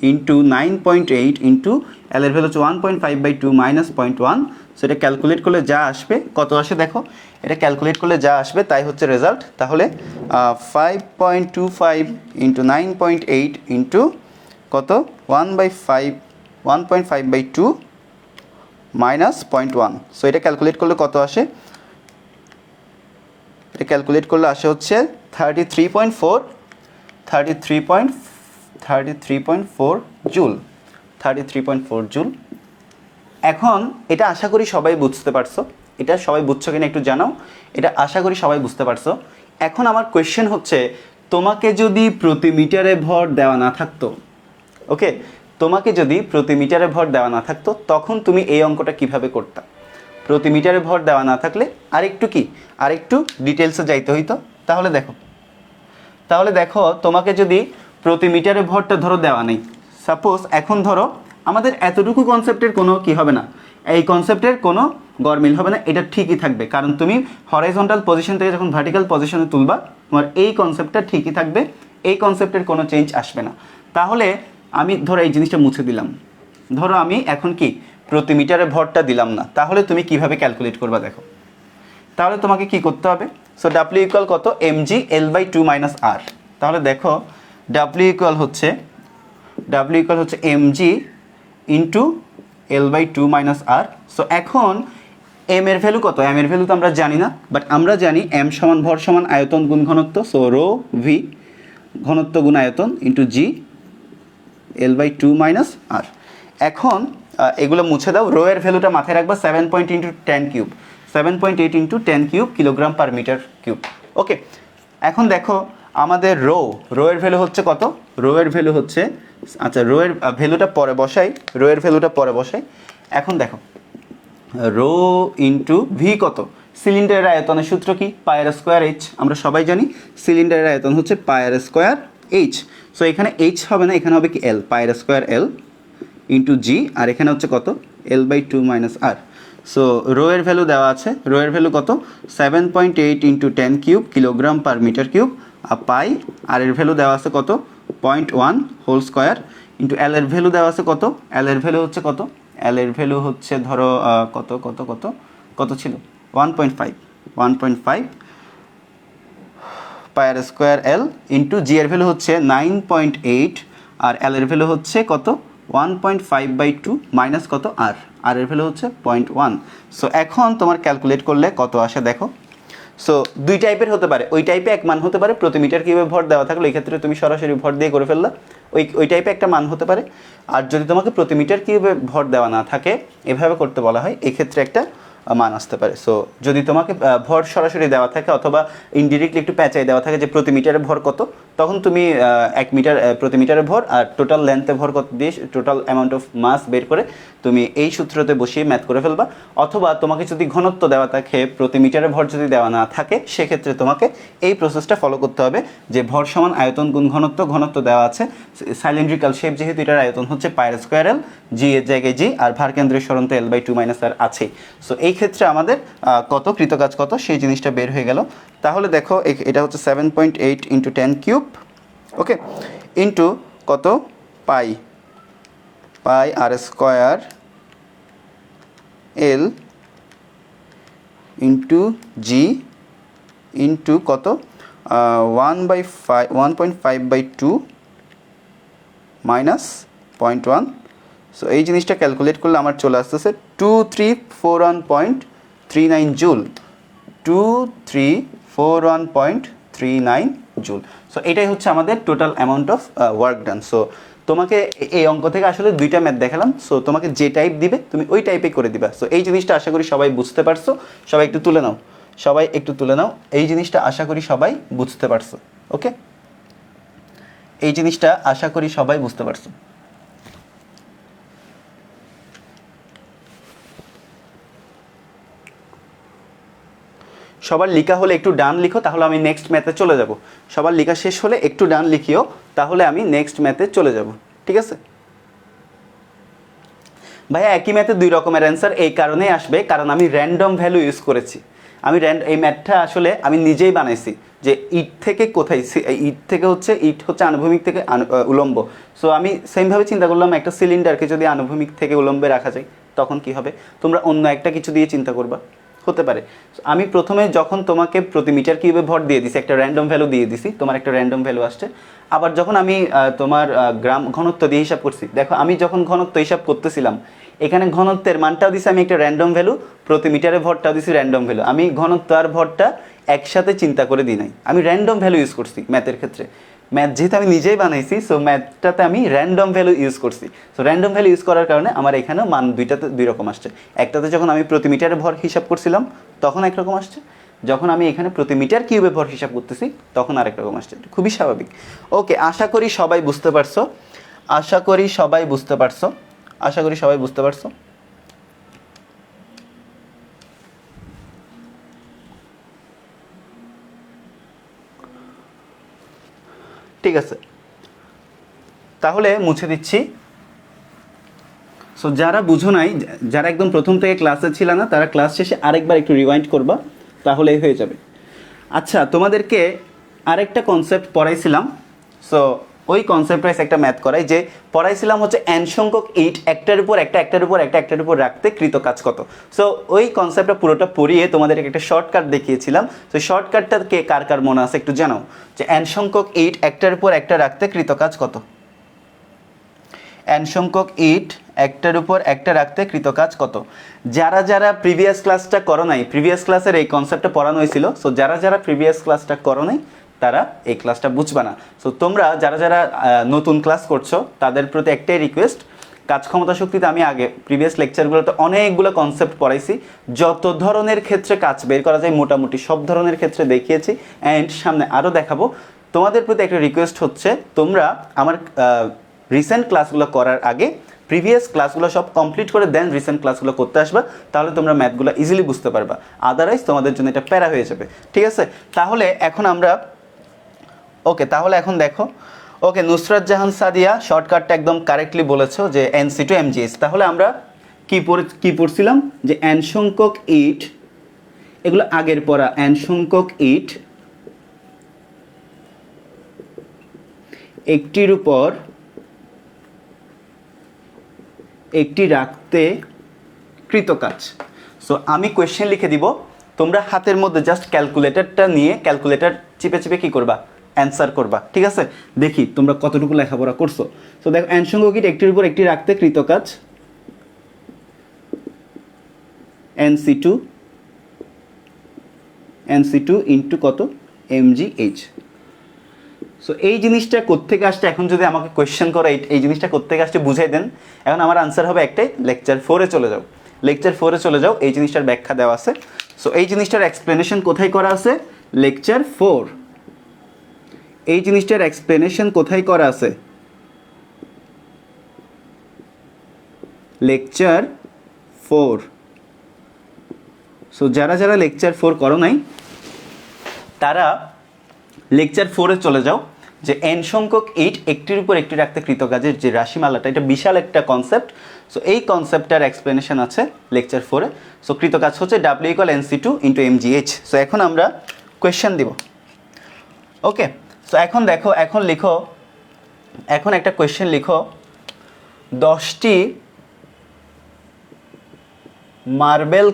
ইন্টু 9.8 ইন্টু এল এর ভ্যালু হচ্ছে 1.5/2 - 0.1। সো এটা ক্যালকুলেট করলে যা আসবে, কত আসে দেখো, এটা ক্যালকুলেট করলে যা আসবে তাই হচ্ছে রেজাল্ট। তাহলে 5.25 ইন্টু 9.8 ইন্টু কত? 1.5/2 - 0.1। সো এটা ক্যালকুলেট করলে কত আসে? এটা ক্যালকুলেট করলে আসে হচ্ছে 33.4 জুল, 33.4 জুল। এখন এটা আশা করি সবাই বুঝতে পারছো, এটা সবাই বুঝছো কিনা একটু জানাও। এটা আশা করি সবাই বুঝতে পারছো। এখন আমার কোয়েশ্চেন হচ্ছে, তোমাকে যদি প্রতি মিটারে ভর দেওয়া না থাকতো, ওকে, তোমাকে যদি প্রতি মিটারে ভর দেওয়া না থাকতো, তখন তুমি এই অঙ্কটা কিভাবে করতা? প্রতি মিটারে ভর দেওয়া না থাকলে আরেকটু ডিটেলসে যাইতে হইতো। তাহলে দেখো তোমাকে যদি প্রতি মিটারে ভরটা ধরো দেওয়া নেই, সাপোজ এখন ধরো আমাদের এতটুকু কনসেপ্টের কোনো কি হবে না, এই কনসেপ্টের কোনো গরমিল হবে না, এটা ঠিকই থাকবে। কারণ তুমি হরাইজন্টাল পজিশন থেকে যখন ভার্টিক্যাল পজিশনে তুলবা, তোমার এই কনসেপ্টটা ঠিকই থাকবে, এই কনসেপ্টের কোনো চেঞ্জ আসবে না। তাহলে আমি ধরো এই জিনিসটা মুছে দিলাম, ধরো আমি এখন কি প্রতি মিটারে ভরটা দিলাম না, তাহলে তুমি কিভাবে ক্যালকুলেট করবা দেখো। তাহলে তোমাকে কি করতে হবে? সো ডাব্লিউ ইকুয়াল কত? mg l/2 - r। তাহলে দেখো ডাব্লিউ ইকুয়াল হচ্ছে mg into l/2 - r। So এখন m এর ভ্যালু কত? m এর ভ্যালু তো আমরা জানি না, বাট আমরা জানি m সমান ভর সমান আয়তন গুণ ঘনত্ব। সো রো ভি ঘনত্ব গুণ আয়তন ইন্টু g l/2 - r। এখন এগুলো মুছে দাও। রো এর ভ্যালুটা মাথায় রাখবা 7.8 × 10³ 7.8 × 10³ কিলোগ্রাম পার মিটার কিউব। ওকে, এখন দেখো আমাদের রো এর ভ্যালু হচ্ছে কত? রো এর ভ্যালু হচ্ছে, আচ্ছা রো এর ভ্যালুটা পরে বসাই, রো এর ভ্যালুটা পরে বসাই। এখন দেখো রো ইন্টু ভি কত? সিলিন্ডারের আয়তনের সূত্র কি? পায়ের স্কোয়ার এইচ। আমরা সবাই জানি সিলিন্ডারের আয়তন হচ্ছে পায়ের স্কোয়ার এইচ। সো এখানে এইচ হবে না, এখানে হবে কি এল, পায়ের স্কোয়ার এল ইন্টু জি, আর এখানে হচ্ছে কত? L/2 - R। সো রো এর ভ্যালু দেওয়া আছে, রো এর ভ্যালু কত? 7.8 × 10³ কিলোগ্রাম পার মিটার কিউব। আর পাই, আর এর ভ্যালু দেওয়া আছে কত? 0.1 হোল স্কোয়ার ইন্টু এল এর ভ্যালু দেওয়া আছে কত? এল এর ভ্যালু হচ্ছে কত? এল এর ভ্যালু হচ্ছে ধরো কত কত কত কত ছিল? 1.5 পায়ের স্কোয়ার এল ইন্টু জি এর ভ্যালু হচ্ছে 9.8, আর এল এর ভ্যালু হচ্ছে কত? 1.5/2 মাইনাস কত? আর এর ভ্যালু হচ্ছে 0.1। সো এখন তোমার ক্যালকুলেট করলে কত আসে দেখো। সো দুই টাইপের হতে পারে, ওই টাইপে এক মান হতে পারে, প্রতি মিটার কিউবে ভর দেওয়া থাকলে এই ক্ষেত্রে তুমি সরাসরি ভর দিয়ে করে ফেললা, ওই টাইপে একটা মান হতে পারে। আর যদি তোমাকে প্রতি মিটার কিউবে ভর দেওয়া না থাকে, এভাবে করতে বলা হয়, এক্ষেত্রে একটা মান আসতে পারে। সো যদি তোমাকে ভর সরাসরি দেওয়া থাকে অথবা ইনডিরেক্টলি একটু প্যাঁচাই দেওয়া থাকে যে প্রতি মিটারে ভর কত, তখন তুমি 1 মিটার প্রতি মিটারে ভর আর টোটাল লেন্থে ভর কত দিয়ে টোটাল অ্যামাউন্ট অফ মাস বের করে তুমি এই সূত্রতে বসিয়ে ম্যাথ করে ফেলবা। অথবা তোমাকে যদি ঘনত্ব দেওয়া থাকে, প্রতি মিটারে ভর যদি দেওয়া না থাকে, সেক্ষেত্রে তোমাকে এই প্রসেসটা ফলো করতে হবে যে ভর সমান আয়তন গুণ ঘনত্ব, ঘনত্ব দেওয়া আছে সাইলিন্ড্রিক্যাল শেপ যেহেতু এটার আয়তন হচ্ছে পায়ের স্কোয়ার এল, জি এর জায়গায় জি, আর ভার কেন্দ্রের সরণ তো L/2 - R আছে। সো এই ক্ষেত্রে আমাদের কত কৃতকাজ কত সেই জিনিসটা বের হয়ে গেল। তাহলে দেখো এটা হচ্ছে 7.8 × 10³ ওকে ইন্টু কত? পাই আর square L into G into কত? 1.5/2 মাইনাস 0.1। সো এই জিনিসটা ক্যালকুলেট করলে আমার চলে আসতেছে 2341.39 জুল, 2341.39 জুল। সো এটাই হচ্ছে আমাদের total amount of work done. So তোমাকে এই অঙ্ক থেকে আসলে দুইটা ম্যাথ দেখালাম, সো তোমাকে যে টাইপ দিবে তুমি ওই টাইপে করে দিবা। সো এই জিনিসটা আশা করি সবাই বুঝতে পারছো। সবাই একটু তুলে নাও, সবাই একটু তুলে নাও, এই জিনিসটা আশা করি সবাই বুঝতে পারছো। ওকে, এই জিনিসটা আশা করি সবাই বুঝতে পারছো। সবার লেখা হলে একটু ডান লিখো, তাহলে আমি নেক্সট ম্যাথে চলে যাব। সবার লেখা শেষ হলে একটু ডান লিখিও, তাহলে আমি নেক্সট ম্যাথে চলে যাব। ঠিক আছে ভাইয়া, একই ম্যাথে দুই রকমের অ্যান্সার এই কারণেই আসবে কারণ আমি র্যান্ডম ভ্যালু ইউজ করেছি। এই ম্যাথটা আসলে আমি নিজেই বানাইছি যে ইট থেকে কোথায়, ইট থেকে হচ্ছে ইট হচ্ছে আনুভূমিক থেকে উলম্ব। সো আমি সেমভাবে চিন্তা করলাম একটা সিলিন্ডারকে যদি আনুভূমিক থেকে উলম্বে রাখা যায় তখন কি হবে, তোমরা অন্য একটা কিছু দিয়ে চিন্তা করবা, হতে পারে। আমি প্রথমে যখন তোমাকে প্রতি মিটার কিউবে ভর দিয়ে দিছি, একটা র্যান্ডম ভ্যালু দিয়ে দিছি, তোমার একটা র্যান্ডম ভ্যালু আসছে। আবার যখন আমি তোমার গ্রাম ঘনত্ব দিয়ে হিসাব করছি, দেখো আমি যখন ঘনত্ব হিসাব করতেছিলাম এখানে ঘনত্বের মানটাও দিছি আমি একটা র্যান্ডম ভ্যালু, প্রতি মিটারে ভরটাও দিছি র্যান্ডম ভ্যালু। আমি ঘনত্ব আর ভরটা একসাথে চিন্তা করে দিই নাই, আমি র্যান্ডম ভ্যালু ইউজ করছি ম্যাথের ক্ষেত্রে। ম্যাথ যেহেতু আমি নিজেই বানাইছি, সো ম্যাথটাতে আমি র্যান্ডম ভ্যালু ইউজ করছি। সো র্যান্ডম ভ্যালু ইউজ করার কারণে আমার এখানেও মান দুইটাতে দুই রকম আসছে। একটাতে যখন আমি প্রতি মিটারে ভর হিসাব করছিলাম তখন একরকম আসছে, যখন আমি এখানে প্রতি মিটার কিউবে ভর হিসাব করতেছি তখন আরেক রকম আসছে। খুবই স্বাভাবিক। ওকে, আশা করি সবাই বুঝতে পারছো, আশা করি সবাই বুঝতে পারছো, আশা করি সবাই বুঝতে পারছো। ঠিক আছে, তাহলে মুছে দিচ্ছি। সো যারা বুঝো নাই, যারা একদম প্রথম থেকে ক্লাসে ছিল না, তারা ক্লাস শেষে আরেকবার একটু রিওয়াইন্ড করবা, তাহলেই হয়ে যাবে। আচ্ছা, তোমাদেরকে আরেকটা কনসেপ্ট পড়াইছিলাম। সো ওই কনসেপ্ট ওয়াইজ একটা ম্যাথ করাই, যে পড়াইছিলাম হচ্ছে n সংখ্যক ইট একটার উপর একটা একটার উপর একটা একটার উপর রাখতে কৃত কাজ কত। সো ওই কনসেপ্টটা পুরোটা পড়িয়ে তোমাদেরকে একটা শর্টকাট দেখিয়েছিলাম। তো শর্টকাটটা কে কার কার মনে আছে একটু জানাও, যে n সংখ্যক ইট একটার উপর একটা রাখতে কৃত কাজ কত। n সংখ্যক ইট একটার উপর একটা রাখতে কৃত কাজ কত। যারা যারা প্রিভিয়াস ক্লাসটা করো নাই, প্রিভিয়াস ক্লাসের এই কনসেপ্টটা পড়ানো হয়েছিল, সো যারা যারা প্রিভিয়াস ক্লাসটা করো নাই তারা এই ক্লাসটা বুঝবে না। সো তোমরা যারা যারা নতুন ক্লাস করছো তাদের প্রতি একটাই রিকোয়েস্ট, কাজ ক্ষমতা শক্তিতে আমি আগে প্রিভিয়াস লেকচারগুলোতে অনেকগুলো কনসেপ্ট পড়াইছি, যত ধরনের ক্ষেত্রে কাজ বের করা যায় মোটামুটি সব ধরনের ক্ষেত্রে দেখিয়েছি, অ্যান্ড সামনে আরও দেখাবো। তোমাদের প্রতি একটা রিকোয়েস্ট হচ্ছে, তোমরা আমার রিসেন্ট ক্লাসগুলো করার আগে প্রিভিয়াস ক্লাসগুলো সব কমপ্লিট করে দেন রিসেন্ট ক্লাসগুলো করতে আসবা, তাহলে তোমরা ম্যাথগুলো ইজিলি বুঝতে পারবা, আদারওয়াইজ তোমাদের জন্য এটা প্যারা হয়ে যাবে। ঠিক আছে, তাহলে এখন আমরা ওকে, তাহলে এখন দেখো, ওকে নুসরাত জাহান সাদিয়া শর্টকাটটা একদম কারেক্টলি বলেছো যে NC2 MgH। তাহলে আমরা কি পড়ছিলাম যে n সংখ্যক ইট, এগুলো আগের পড়া, n সংখ্যক ইট একটির উপর একটি রাখতে কৃতকাজ। সো আমি কোয়েশ্চেন লিখে দিব, তোমরা হাতের মধ্যে জাস্ট ক্যালকুলেটরটা নিয়ে ক্যালকুলেটর চিপে চিপে কি করবা, অ্যান্সার করবা। ঠিক আছে, দেখি তোমরা কতটুকু লেখাপড়া করছো। তো দেখো, n সংখ্যক ইট একটির উপর একটি রাখতে কৃতকাজ, NC2 ইন্টু কত, MgH। সো এই জিনিসটা কোত্থেকে আসছে, এখন যদি আমাকে কোয়েশ্চেন করে এই জিনিসটা কোত্থেকে আসছে বুঝাই দেন। এখন আমার আনসার হবে একটাই, লেকচার 4-এ চলে যাও, লেকচার 4-এ চলে যাও, এই জিনিসটার ব্যাখ্যা দেওয়া আছে। সো এই জিনিসটার এক্সপ্লেনেশন কোথায় করা আছে, লেকচার 4। এই জিনিসটার এক্সপ্লেনেশন কোথায় করা আছে, লেকচার 4। সো যারা যারা লেকচার 4 করো নাই তারা লেকচার 4-এ চলে যাও, যে n সংখ্যক ইট একটির উপর একটি রাখতে কৃতকাজের যে রাশিমালাটা, এটা বিশাল একটা কনসেপ্ট। সো এই কনসেপ্টটার এক্সপ্লেনেশন আছে লেকচার 4-এ। সো কৃতকাজ হচ্ছে W = NC2 × MgH। সো এখন আমরা কোয়েশ্চেন দিব। ওকে, সো এখন দেখো, এখন লিখো, এখন একটা কোয়েশ্চেন লিখো, 10টি মার্বেল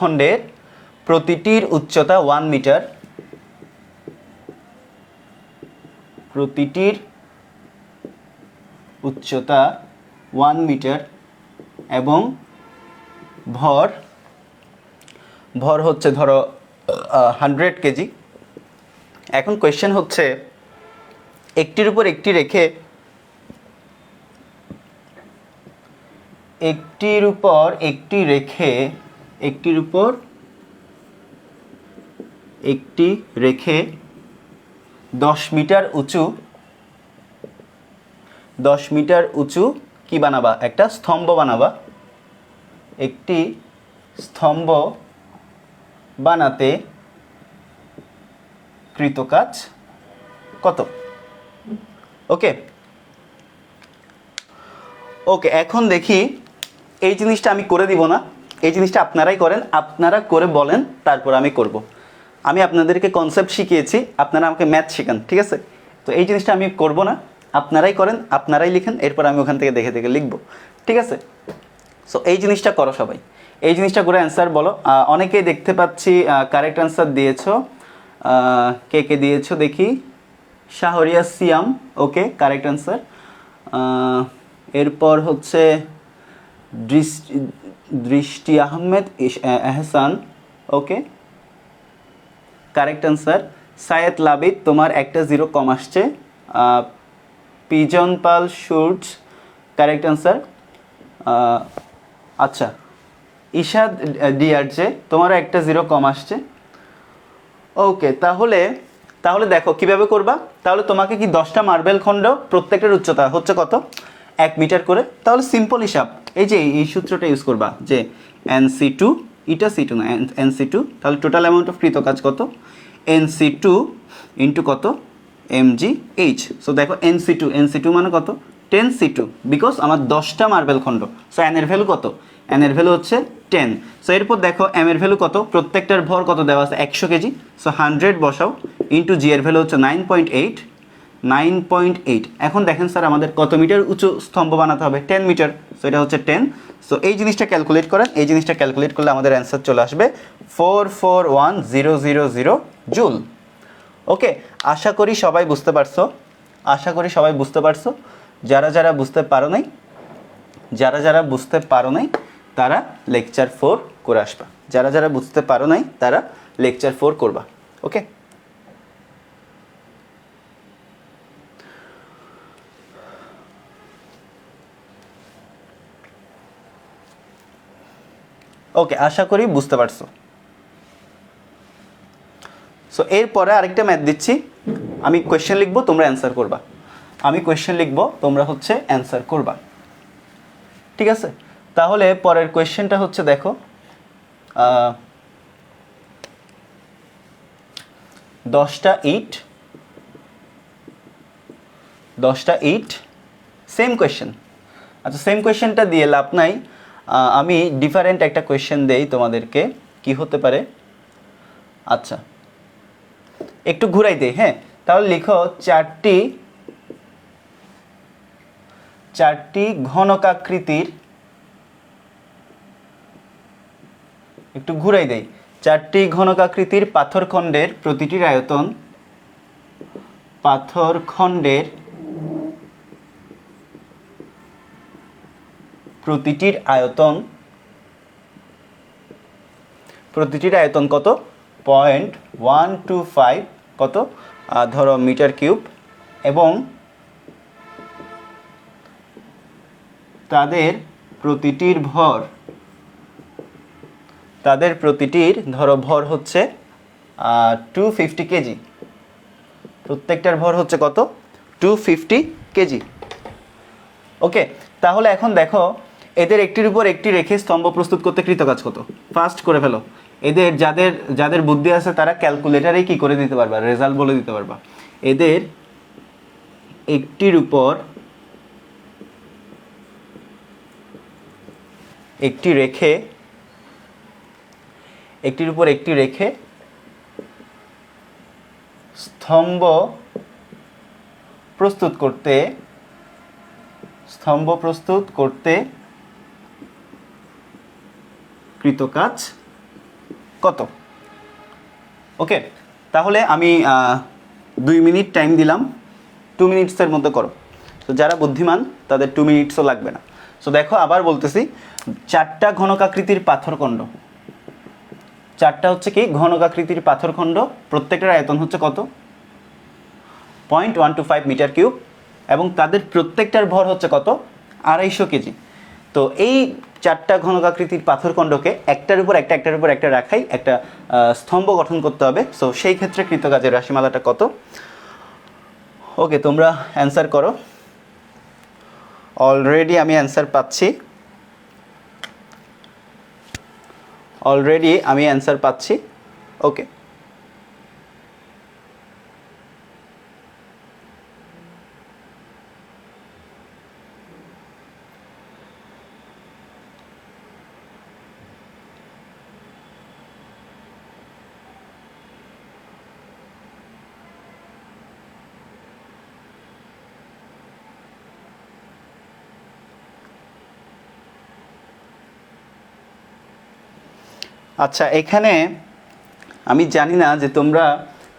খণ্ডের প্রতিটির উচ্চতা 1 মিটার, প্রতিটির উচ্চতা 1 মিটার এবং ভর হচ্ছে ধরো 100 কেজি। এখন কোয়েশ্চেন হচ্ছে, একটির উপর একটি রেখে একটির উপর একটি রেখে 10 মিটার উঁচু কি বানাবা, একটা স্তম্ভ বানাবা। একটি স্তম্ভ বানাতে কৃতকাজ কত? ওকে, এখন দেখি, এই জিনিসটা আমি করে দিব না, এই জিনিসটা আপনারাই করেন, আপনারা করে বলেন, তারপর আমি করব। আমি আপনাদেরকে কনসেপ্ট শিখিয়েছি, আপনারা আমাকে ম্যাথ শেখান, ঠিক আছে? তো এই জিনিসটা আমি করব না, আপনারাই করেন, আপনারাই লিখেন, এরপর আমি ওখান থেকে দেখে দেখে লিখব, ঠিক আছে? সো এই জিনিসটা করো সবাই, এই জিনিসটা করে অ্যান্সার বলো। অনেকেই দেখতে পাচ্ছি কারেক্ট অ্যান্সার দিয়েছো। কে কে দিয়েছো দেখি, শাহরিয়া সিয়াম, ওকে কারেক্ট অ্যান্সার। এরপর হচ্ছে দৃষ্টি আহমেদ এহসান, ওকে কারেক্ট অ্যান্সার। সায়েদ লাবিদ, তোমার একটা 0 কম আসছে। পিজন পাল শুটস, কারেক্ট অ্যান্সার। আচ্ছা, ইশাদ ডিআরজে, তোমারও একটা 0 কম আসছে। ওকে, তাহলে দেখো কিভাবে করবা। তাহলে তোমাকে কি 10টা মার্বেল খণ্ড, প্রত্যেকটার উচ্চতা হচ্ছে কত, 1 মিটার করে। তাহলে সিম্পল হিসাব, এই যে এই সূত্রটা ইউজ করবা, যে NC2, এটা C2 না, NC2, তাহলে টোটাল অ্যামাউন্ট অফ কৃতকাজ কত, NC2 ইন্টু কত, MgH। সো দেখো NC2 মানে কত, 10C2, বিকজ আমার 10টা মার্বেল খণ্ড। সো n এর ভ্যালু কত, n এর ভ্যালু হচ্ছে 10। সো এরপর দেখো m এর ভ্যালু কত, প্রত্যেকটার ভর কত দেওয়া আছে, 100 কেজি। সো 100 বসাও, ইন্টু g এর ভ্যালু হচ্ছে 9.8। এখন দেখেন স্যার আমাদের কত মিটার উঁচু স্তম্ভ বানাতে হবে, 10 মিটার। সো এটা হচ্ছে 10। সো এই জিনিসটা ক্যালকুলেট করেন, এই জিনিসটা ক্যালকুলেট করলে আমাদের অ্যান্সার চলে আসবে 441,000 জুল। ওকে, আশা করি সবাই বুঝতে পারছো। যারা যারা বুঝতে পারো নাই তারা লেকচার 4 করে আসবা, যারা বুঝতে পারো নাই তারা লেকচার 4 করবা। ওকে, ওকে, আশা করি বুঝতে পারছো। সো এরপরে আরেকটা ম্যাথ দিচ্ছি, আমি কোয়েশ্চেন লিখবো, তোমরা অ্যান্সার করবা। আমি কোয়েশ্চেন লিখবো, তোমরা হচ্ছে অ্যান্সার করবা, ঠিক আছে? তাহলে পরের কোয়েশ্চেনটা হচ্ছে দেখো, 10টা ইট, সেম কোয়েশ্চেন। আচ্ছা, সেম কোয়েশ্চেনটা দিয়ে লাভ নাই, আমি ডিফারেন্ট একটা কোয়েশ্চেন দেই তোমাদেরকে, কি হতে পারে। আচ্ছা, একটু ঘুরাই দেই, হ্যাঁ। তাহলে লিখো চারটি ঘনকাকৃতির, একটু ঘুরাই দেই, 4টি ঘনকাকৃতির পাথরখণ্ডের প্রতিটির আয়তন কত? 0.125 কত ধরো মিটার কিউব, এবং তাদের প্রতিটির ধরো ভর হচ্ছে 250 কেজি। প্রত্যেকটার ভর হচ্ছে কত? 250 কেজি। ওকে, তাহলে এখন দেখো এদের একটির উপর একটি রেখে স্তম্ভ প্রস্তুত করতে কৃতকাজ কত? ফাস্ট করে ফেলো। এদের যাদের বুদ্ধি আছে তারা ক্যালকুলেটারেই কি করে দিতে পারবা, রেজাল্ট বলে দিতে পারবা। এদের একটির উপর একটি রেখে স্তম্ভ প্রস্তুত করতে কৃতকাজ কত? ওকে, তাহলে আমি 2 মিনিট টাইম দিলাম, 2 মিনিটসের মধ্যে করো। তো যারা বুদ্ধিমান তাদের 2 মিনিটসও লাগবে না। সো দেখো, আবার বলতেছি, 4টা ঘনকাকৃতির পাথরখণ্ড, 4টা হচ্ছে কি ঘনকাকৃতির পাথরখণ্ড, প্রত্যেকটার আয়তন হচ্ছে কত? 0.125 মিটার কিউব, এবং তাদের প্রত্যেকটার ভর হচ্ছে কত? 250 কেজি। তো এই 4টা ঘনকাকৃতির পাথরখণ্ডকে একটার উপর একটা রাখাই একটা স্তম্ভ গঠন করতে হবে। সো সেই ক্ষেত্রে কৃতকাজের রাশিমালাটা কত? ওকে, তোমরা অ্যান্সার করো। অলরেডি আমি অ্যান্সার পাচ্ছি। ওকে, আচ্ছা, এখানে আমি জানি না যে তোমরা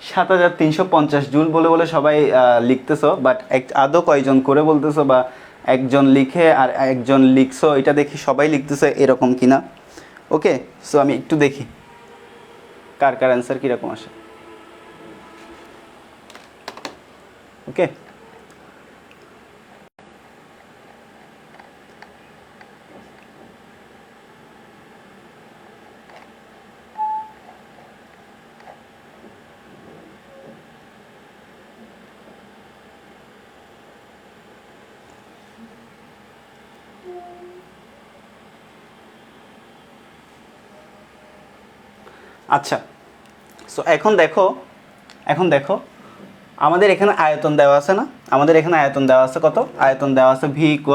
7350 জুল বলে সবাই লিখতেছো, বাট আদৌ কয়জন করে বলতেছো, বা একজন লিখে আর একজন লিখছো, এটা দেখি সবাই লিখতেছে এরকম কিনা। ওকে, সো আমি একটু দেখি কার অ্যান্সার কীরকম আসে। ওকে, আচ্ছা। সো এখন দেখো আমাদের এখানে আয়তন দেওয়া আছে না? আমাদের এখানে আয়তন দেওয়া আছে কত? আয়তন দেওয়া আছে V =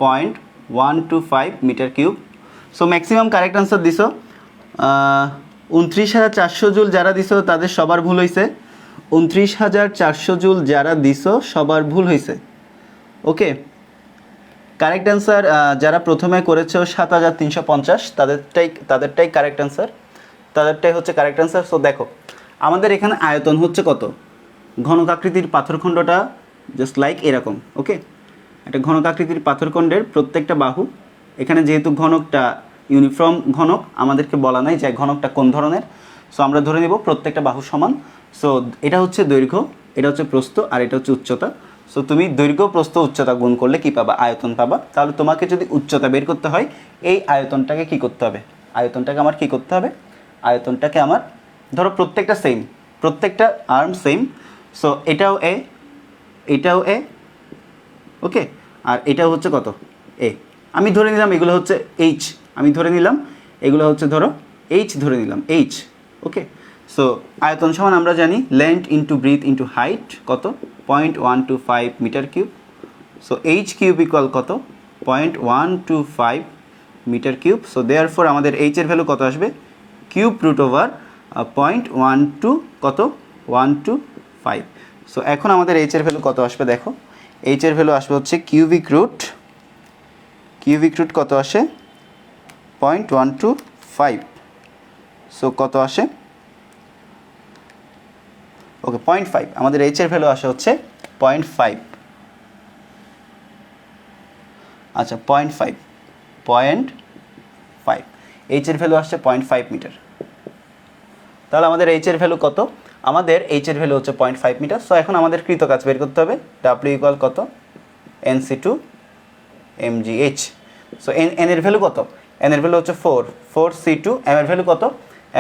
0.125 metre cube. So maximum correct answer দিছো 29,400 জুল। যারা দিছো তাদের সবার ভুল হয়েছে। 29,400 জুল যারা দিছো সবার ভুল হয়েছে। ওকে, কারেক্ট অ্যান্সার যারা প্রথমে করেছো 7,350, তাদেরটাই কারেক্ট অ্যান্সার, তাদেরটাই হচ্ছে কারেক্ট অ্যান্সার। সো দেখো, আমাদের এখানে আয়তন হচ্ছে কত? ঘনকাকৃতির পাথরখণ্ডটা জাস্ট লাইক এরকম। ওকে, একটা ঘনকাকৃতির পাথরখণ্ডের প্রত্যেকটা বাহু, এখানে যেহেতু ঘনকটা ইউনিফর্ম ঘনক, আমাদেরকে বলা নাই যে ঘনকটা কোন ধরনের। সো আমরা ধরে নেব প্রত্যেকটা বাহু সমান। সো এটা হচ্ছে দৈর্ঘ্য, এটা হচ্ছে প্রস্থ, আর এটা হচ্ছে উচ্চতা। সো তুমি দৈর্ঘ্য, প্রস্থ, উচ্চতা গুণ করলে কি পাবা? আয়তন পাবা। তাহলে তোমাকে যদি উচ্চতা বের করতে হয়, এই আয়তনটাকে কি করতে হবে? আয়তনটাকে আমার কী করতে হবে, আয়তনটাকে আমার ধরো প্রত্যেকটা সেম, প্রত্যেকটা আর্ম সেম, সো এটাও এ, এটাও এ, ওকে, আর এটাও হচ্ছে কত, এ। আমি ধরে নিলাম এগুলো হচ্ছে এইচ, আমি ধরে নিলাম এগুলো হচ্ছে ধরো এইচ ধরে নিলাম, এইচ, ওকে। সো আয়তন সমান আমরা জানি length into breadth into height কত, 0.125 metre cube. So h cube equal কত, 0.125 মিটার কিউব। সো দেয়ারফর আমাদের এইচের ভ্যালু কত আসবে, কিউব রুট ওভার 0.12 কত, 125। সো এখন আমাদের এইচের ভ্যালু কত আসবে দেখো, এইচের ভ্যালু আসবে হচ্ছে কিউবিক রুট কত আসে, 0.125। সো কত আসে, ওকে 0.5, আমাদের এইচের ভ্যালু আসে হচ্ছে 0.5। আচ্ছা 0.5 এইচের ভ্যালু আসছে 0.5 মিটার। তাহলে আমাদের এইচের ভ্যালু কত, আমাদের এইচের ভ্যালু হচ্ছে 0.5 মিটার। সো এখন আমাদের কৃত কাজ বের করতে হবে, ডাব্লিউ ইকুয়াল কত, NC2 mgh। সো এন এর ভ্যালু কত, এন এর ভ্যালু হচ্ছে 4C2, এম এর ভ্যালু কত,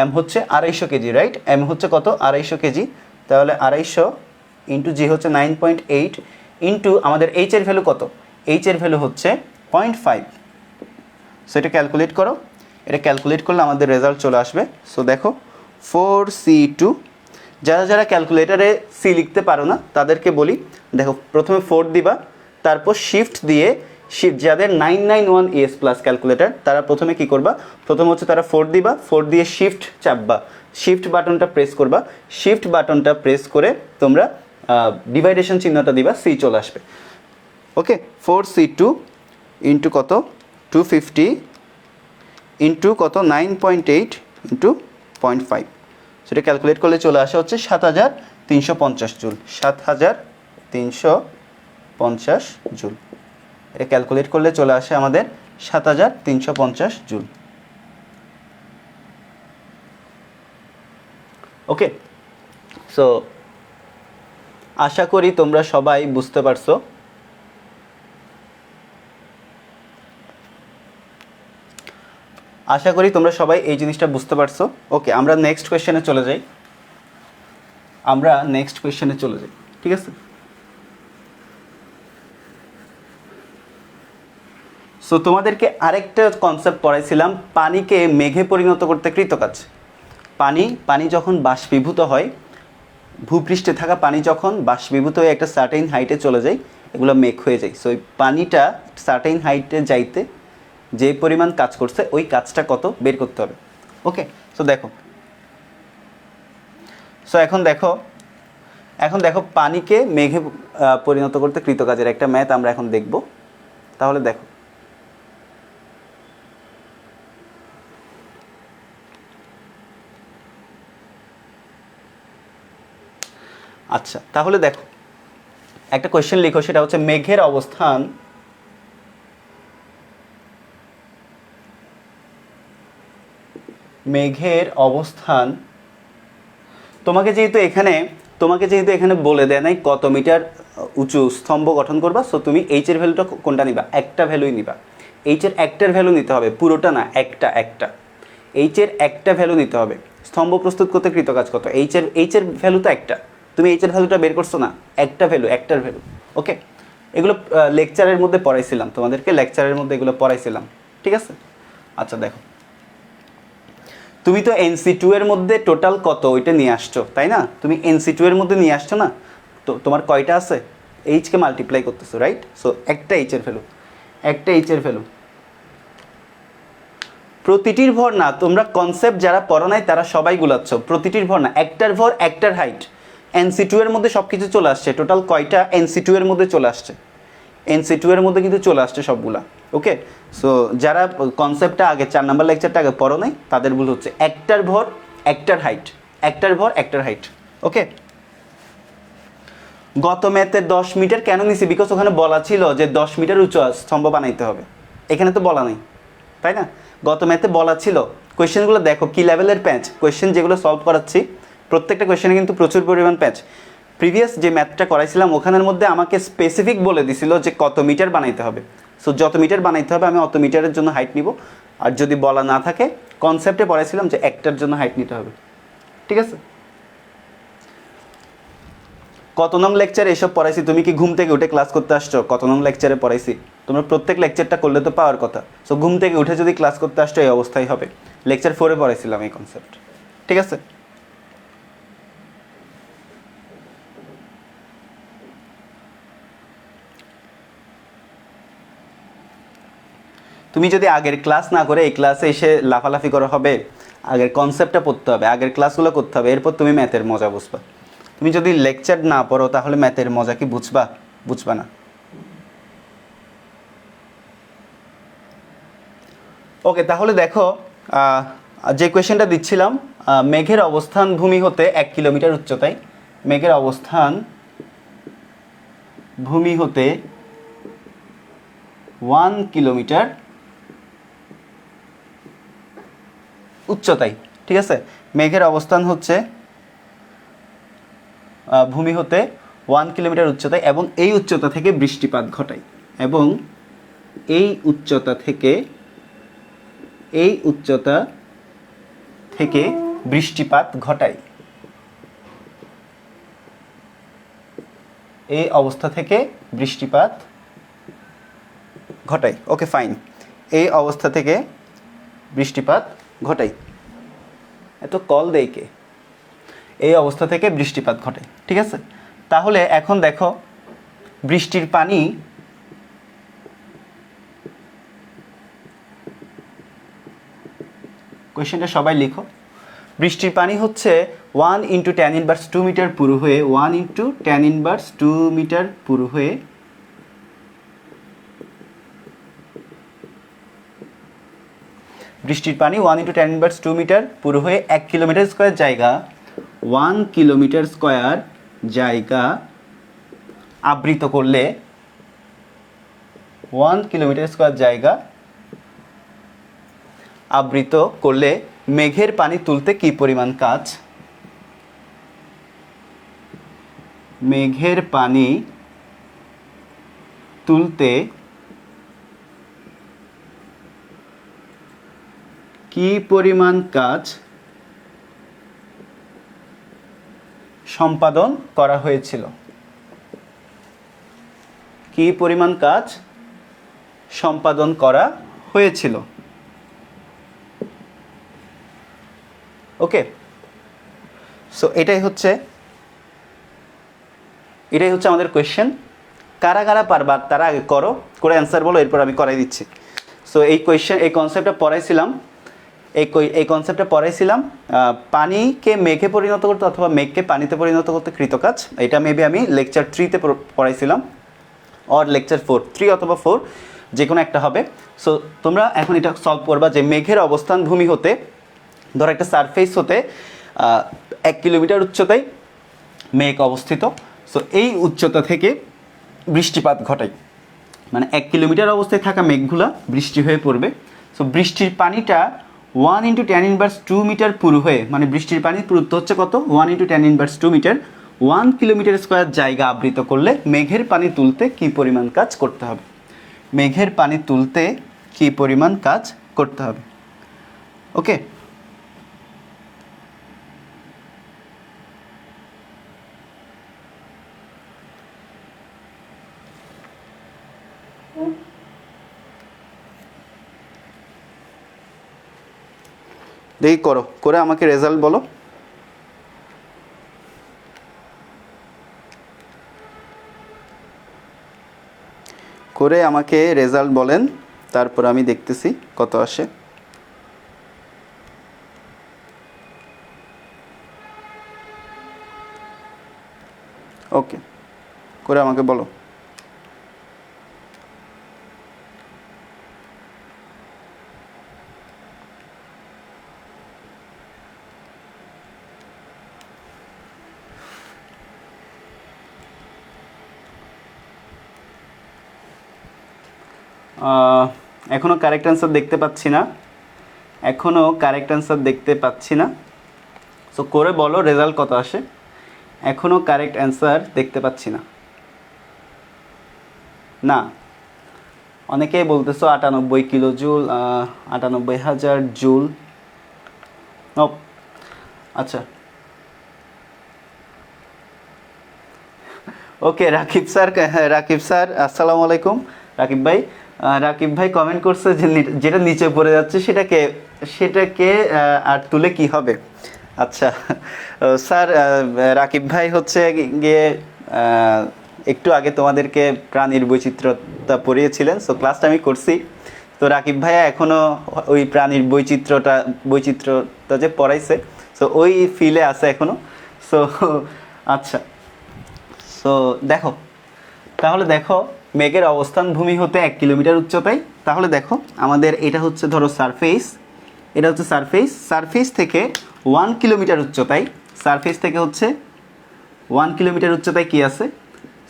এম হচ্ছে 250 কেজি, রাইট, এম হচ্ছে কত 250 কেজি। তাহলে 250 ইন্টু জি হচ্ছে 9.8 ইন্টু আমাদের এইচ এর ভ্যালু কত, এইচ এর ভ্যালু হচ্ছে 0.5। সো এটা ক্যালকুলেট করো, এটা ক্যালকুলেট করলে আমাদের রেজাল্ট চলে আসবে। সো দেখো 4C2, যারা যারা ক্যালকুলেটারে সি লিখতে পারো না তাদেরকে বলি, দেখো প্রথমে 4 দিবা, তারপর শিফট দিয়ে, শিফট যাদের 991 ES প্লাস ক্যালকুলেটার তারা প্রথমে কি করবা, প্রথমে হচ্ছে তারা 4 দিবা, 4 দিয়ে শিফট চাপবা, শিফট বাটনটা প্রেস করবা, শিফট বাটনটা প্রেস করে তোমরা ডিভাইডেশন চিহ্নটা দিবা, সি চলে আসবে। ওকে 4C2 ইন্টু কত 250 ইন্টু কত 9.8 ইন্টু 0.5, সেটা ক্যালকুলেট করলে চলে আসে হচ্ছে 7350 জুল, 7350 জুল। এটা ক্যালকুলেট করলে চলে আসে আমাদের 7350 জুল। ওকে, সো আশা করি তোমরা সবাই বুঝতে পারছো। আশা করি তোমরা সবাই এই জিনিসটা বুঝতে পারছো। ওকে, আমরা নেক্সট কোয়েশ্চেনে চলে যাই, ঠিক আছে। সো তোমাদেরকে আরেকটা কনসেপ্ট পড়াইছিলাম, পানিকে মেঘে পরিণত করতে কৃতকাজ। পানি যখন বাষ্পীভূত হয়, ভূপৃষ্ঠে থাকা পানি যখন বাষ্পীভূত হয়ে একটা সার্টেইন হাইটে চলে যায়, এগুলো মেঘ হয়ে যায়। সো ওই পানিটা সার্টেইন হাইটে যাইতে যে পরিমাণ কাজ করছে ওই কাজটা কত বের করতে হবে। ওকে, সো দেখো, এখন দেখো পানিকে মেঘে পরিণত করতে কৃতকাজের একটা ম্যাথ আমরা এখন দেখব। তাহলে দেখো, আচ্ছা তাহলে দেখো একটা কোয়েশ্চেন লিখো, সেটা হচ্ছে মেঘের অবস্থান তোমাকে যেহেতু এখানে বলে দেয় নাই কত মিটার উঁচু স্তম্ভ গঠন করবা, সো তুমি এইচ এর ভ্যালুটা কোনটা নিবা, একটা ভ্যালুই নিবা। এইচ এর একটার ভ্যালু নিতে হবে, পুরোটা না, একটা এইচ এর একটা ভ্যালু নিতে হবে। স্তম্ভ প্রস্তুত করতে কৃতকাজ কত, এইচ এর ভ্যালু তো একটা, তুমি এইচ এর ভ্যালুটা বের করছো না, একটার ভ্যালু। ওকে, এগুলো লেকচারের মধ্যে পড়াইছিলাম তোমাদেরকে, এগুলো পড়াইছিলাম, ঠিক আছে। আচ্ছা দেখো, তুমি তো NC2 এর মধ্যে টোটাল কত ওইটা নিয়ে আসছো, তাই না? তুমি NC2 এর মধ্যে নিয়ে আসছো না, তো তোমার কয়টা আছে, এইচকে মাল্টিপ্লাই করতেছো, রাইট। সো একটা এইচের ভ্যালু, প্রতিটির ভর না, তোমরা কনসেপ্ট যারা পড়ো নাই তারা সবাই গুলাচ্ছ, প্রতিটির ভর না, একটার ভর একটার হাইট। NC2 এর মধ্যে সব কিছু চলে আসছে, টোটাল কয়টা NC2 এর মধ্যে চলে আসছে, NC2 এর মধ্যে কিন্তু চলে আসছে সবগুলা। ওকে, সো যারা কনসেপ্টটা আগে 4 নাম্বার লেকচারটা আগে পড়ো নাই তাদের ভুল হচ্ছে, একটার ভর একটার হাইট। ওকে, গত ম্যাথে 10 মিটার কেন নিছি, বিকজ ওখানে বলা ছিল যে 10 মিটার উঁচু স্তম্ভ বানাইতে হবে, এখানে তো বলা নেই, তাই না? গত ম্যাথে বলা ছিল। কোয়েশ্চেনগুলো দেখো কি লেভেলের প্যাঁচ, কোয়েশ্চেন যেগুলো সলভ করাচ্ছি প্রত্যেকটা কোয়েশ্চেনে কিন্তু প্রচুর পরিমাণ প্যাঁচ। প্রিভিয়াস যে ম্যাথটা করাইছিলাম ওখানের মধ্যে আমাকে স্পেসিফিক বলে দিছিল যে কত মিটার বানাইতে হবে, সো যত মিটার বানাইতে হবে আমি অত মিটারের জন্য হাইট নিব, আর যদি বলা না থাকে কনসেপ্টে পড়াইছিলাম যে একটার জন্য হাইট নিতে হবে, ঠিক আছে? কত নং লেকচারে এসব পড়াইছি? তুমি কি ঘুম থেকে উঠে ক্লাস করতে আসছো? কত নং লেকচারে পড়াইছি? তোমরা প্রত্যেক লেকচারটা করলে তো পাওয়ার কথা। সো ঘুম থেকে উঠে যদি ক্লাস করতে আসছো এই অবস্থায় হবে। লেকচার 4-এ পড়াইছিলাম এই কনসেপ্ট, ঠিক আছে? তুমি যদি আগের ক্লাস না করে এই ক্লাসে এসে লাফালাফি করা হবে, আগের কনসেপ্টটা পড়তে হবে, আগের ক্লাসগুলো করতে হবে, এরপর তুমি ম্যাথের মজা বুঝবা। তুমি যদি লেকচার না পড়ো তাহলে ম্যাথের মজা কি বুঝবা? বুঝবা না। ওকে, তাহলে দেখো যে কোয়েশ্চেনটা দিচ্ছিলাম, মেঘের অবস্থান ভূমি হতে 1 কিলোমিটার উচ্চতায়, মেঘের অবস্থান ভূমি হতে 1 কিলোমিটার উচ্চতায়, ঠিক আছে? মেঘের অবস্থান হচ্ছে ভূমি হতে 1 কিলোমিটার উচ্চতায় এবং এই উচ্চতা থেকে বৃষ্টিপাত ঘটায়, এবং এই উচ্চতা থেকে বৃষ্টিপাত ঘটায়, এই অবস্থা থেকে বৃষ্টিপাত ঘটায়। ওকে ফাইন, এই অবস্থা থেকে বৃষ্টিপাত ঘটায়। এত কল দেয় কে? এই অবস্থা থেকে বৃষ্টিপাত ঘটে, ঠিক আছে? তাহলে এখন দেখো, বৃষ্টির পানি কোয়েশ্চেনটা সবাই লিখো। বৃষ্টির পানি হচ্ছে 1 × tan ইনভার্স 2 মিটার পুরু হয়ে 1 × tan ইনভার্স 2 মিটার পুরু হয়ে বৃষ্টির পানি 1 × tan ইনভার্স 2 মিটার পুরু হয়ে 1 কিলোমিটার স্কয়ার জায়গা 1 কিলোমিটার স্কয়ার জায়গা আবৃত করলে 1 কিলোমিটার স্কয়ার জায়গা আবৃত করলে মেঘের পানি তুলতে কি পরিমাণ কাজ? মেঘের পানি তুলতে কি পরিমাণ কাজ সম্পাদন করা হয়েছিল? কি পরিমাণ কাজ সম্পাদন করা হয়েছিল? ওকে, সো এটাই হচ্ছে আমাদের কোয়েশ্চেন। কারা কারা পারবা তারা আগে করো, করে অ্যান্সার বলো, এরপর আমি করাই দিচ্ছি। সো এই কনসেপ্টটা পড়াইছিলাম পানিকে মেঘে পরিণত করতে অথবা মেঘকে পানিতে পরিণত করতে কৃতকাজ। এটা মেবি আমি লেকচার 3-তে পড়াইছিলাম, অর লেকচার 3 অথবা 4, যে কোনো একটা হবে। সো তোমরা এখন এটা সলভ করবা যে মেঘের অবস্থান ভূমি হতে, ধরো একটা সারফেস হতে 1 কিলোমিটার উচ্চতায় মেঘ অবস্থিত। সো এই উচ্চতা থেকে বৃষ্টিপাত ঘটায়, মানে 1 কিলোমিটার অবস্থায় থাকা মেঘগুলা বৃষ্টি হয়ে পড়বে। সো বৃষ্টির পানিটা 1 × tan ইনভার্স 2 মিটার পুরু হয়ে, মানে বৃষ্টির পানির পুরুত্ব হচ্ছে কত? 1 × tan inverse 2 metre 1 kilometre square জায়গা আবৃত করলে মেঘের পানি তুলতে কি পরিমাণ কাজ করতে হবে? মেঘের পানি তুলতে কি পরিমাণ কাজ করতে হবে? ওকে, দেখি করো, করে আমাকে রেজাল্ট বলো। করে আমাকে রেজাল্ট বলেন, তারপর আমি দেখতেছি কত আসে। ওকে, করে আমাকে বলো। এখনও কারেক্ট অ্যান্সার দেখতে পাচ্ছি না, সো করে বলো রেজাল্ট কত আসে। এখনও কারেক্ট অ্যান্সার দেখতে পাচ্ছি না। না, অনেকেই বলতেছো 98 কিলো জুল, 98,000 জুল, ও আচ্ছা, ওকে রাকিব স্যার, হ্যাঁ রাকিব স্যার আসসালামু আলাইকুম। রাকিব ভাই কমেন্ট করছে যে যেটা নিচে পড়ে যাচ্ছে সেটাকে আর তুলে কি হবে। আচ্ছা স্যার, রাকিব ভাই হচ্ছে গিয়ে একটু আগে তোমাদেরকে প্রাণীর বৈচিত্র্যতা পড়িয়েছিলেন, সো ক্লাসটা আমি করছি। তো রাকিব ভাইয়া এখনও ওই প্রাণীর বৈচিত্র্যটা যে পড়াইছে, সো ওই ফিলে আছে এখনও। সো আচ্ছা, সো তাহলে দেখো মেঘের অবস্থান ভূমি হতে 1 কিলোমিটার উচ্চতায়। তাহলে দেখো আমাদের এটা হচ্ছে ধরো সারফেস, এটা হচ্ছে সারফেস থেকে 1 কিলোমিটার উচ্চতায়, সারফেস থেকে হচ্ছে 1 কিলোমিটার উচ্চতায় কি আছে,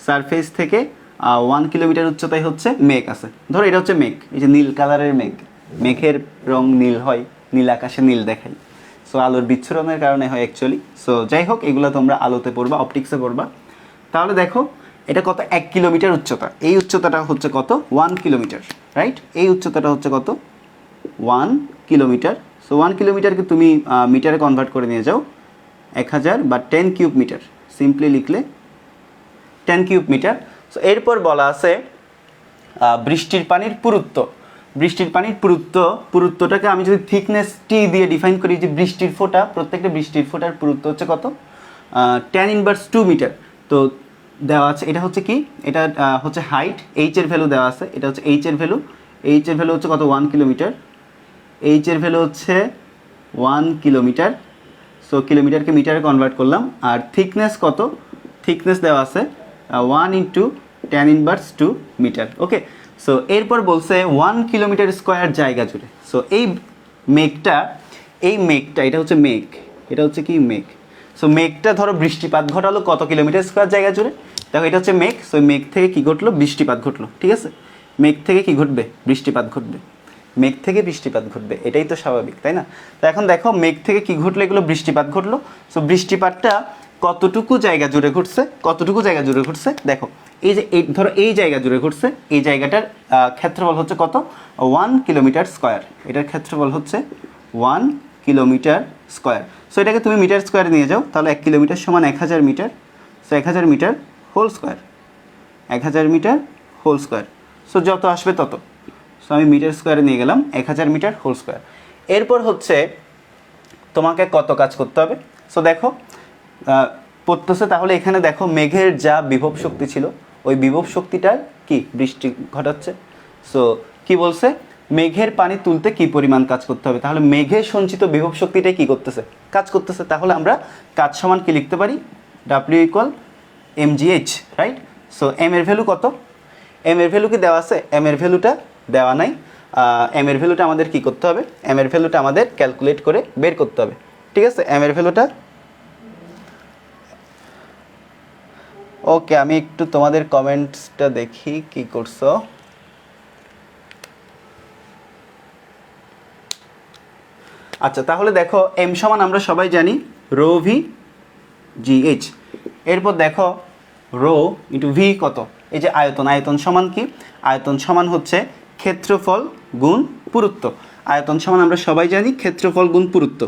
সারফেস থেকে 1 কিলোমিটার উচ্চতায় হচ্ছে মেঘ আছে। ধরো এটা হচ্ছে মেঘ, এই যে নীল কালারের মেঘ, মেঘের রং নীল হয়, নীল আকাশে নীল দেখায়, সো আলোর বিচ্ছুরণের কারণে হয় অ্যাকচুয়ালি। সো যাই হোক, এগুলো তোমরা আলোতে পড়বা, অপটিক্সে পড়বা। তাহলে দেখো এটা কত, 1 কিলোমিটার উচ্চতা, এই উচ্চতাটা হচ্ছে কত 1 কিলোমিটার, রাইট? এই উচ্চতাটা হচ্ছে কত 1 কিলোমিটার। সো 1 কিলোমিটারকে তুমি মিটারে কনভার্ট করে নিয়ে যাও 1000 বা 10 কিউব মিটার, সিম্পলি লিখলে 10 কিউব মিটার। সো এরপর বলা আছে বৃষ্টির পানির পুরুত্ব। বৃষ্টির পানির পুরুত্বটাকে আমি যদি থিকনেস টি দিয়ে ডিফাইন করি, যে প্রত্যেকটা বৃষ্টির ফোঁটার পুরুত্ব হচ্ছে কত, 10⁻² মিটার। তো দেওয়া আছে, এটা হচ্ছে কি, এটা হচ্ছে হাইট, এইচ এর ভ্যালু দেওয়া আছে, এটা হচ্ছে এইচ এর ভ্যালু হচ্ছে কত 1 কিলোমিটার, এইচ এর ভ্যালু হচ্ছে 1 কিলোমিটার। সো কিলোমিটারকে মিটারে কনভার্ট করলাম। আর থিকনেস কত, থিকনেস দেওয়া আছে 1 × 10⁻² মিটার। ওকে, সো এরপর বলছে 1 কিলোমিটার স্কোয়ার জায়গা জুড়ে। সো এই মেঘটা এটা হচ্ছে মেঘ, এটা হচ্ছে কি মেঘ। সো মেঘটা ধরো বৃষ্টিপাত ঘটালো কত কিলোমিটার স্কোয়ার জায়গা জুড়ে। দেখো এটা হচ্ছে মেঘ, সো মেঘ থেকে কি ঘটলো, বৃষ্টিপাত ঘটলো, ঠিক আছে? মেঘ থেকে কি ঘটবে, বৃষ্টিপাত ঘটবে, মেঘ থেকে বৃষ্টিপাত ঘটবে, এটাই তো স্বাভাবিক, তাই না? তো এখন দেখো মেঘ থেকে কি ঘটলো, এগুলো বৃষ্টিপাত ঘটলো। সো বৃষ্টিপাতটা কতটুকু জায়গা জুড়ে ঘটছে, দেখো এই যে ধরো এই জায়গা জুড়ে ঘটছে, এই জায়গাটার ক্ষেত্রফল হচ্ছে কত 1 কিলোমিটার স্কোয়ার, এটার ক্ষেত্রফল হচ্ছে 1 কিলোমিটার স্কোয়ার। সো এটাকে তুমি মিটার স্কোয়ারে নিয়ে যাও, তাহলে 1 কিলোমিটার সমান 1000 metre. So 1000 metre whole square, 1000 metre whole square. So যত আসবে তত, সো আমি মিটার স্কোয়ারে নিয়ে গেলাম 1000 মিটার হোল স্কোয়ার। এরপর হচ্ছে তোমাকে কত কাজ করতে হবে। সো দেখো পড়তেছে, তাহলে এখানে দেখো মেঘের যা বিভব শক্তি ছিল, ওই বিভব শক্তিটার কি বৃষ্টি ঘটাচ্ছে। সো কি বলছে, মেঘের পানি তুলতে কি পরিমাণ কাজ করতে হবে। তাহলে মেঘের সঞ্চিত বিভব শক্তিটাই কি করতেছে, কাজ করতেছে। তাহলে আমরা কাজ সমান কি লিখতে পারি, W = mgh, right? So m এর ভ্যালু কত, এম এর ভ্যালু কি দেওয়া আছে, এম এর ভ্যালুটা দেওয়া নাই। এম এর ভ্যালুটা আমাদের কি করতে হবে, এম এর ভ্যালুটা আমাদের ক্যালকুলেট করে বের করতে হবে, ঠিক আছে? এম এর ভ্যালুটা, ওকে আমি একটু তোমাদের কমেন্টসটা দেখি কি করছো। আচ্ছা তাহলে দেখো এম সমান আমরা সবাই জানি ρv/gh। এরপর দেখো রো ইন্টু ভি কত, এই যে আয়তন সমান কি, আয়তন সমান হচ্ছে ক্ষেত্রফল গুণ পুরুত্ব। আয়তন সমান আমরা সবাই জানি ক্ষেত্রফল গুণ পুরুত্ব।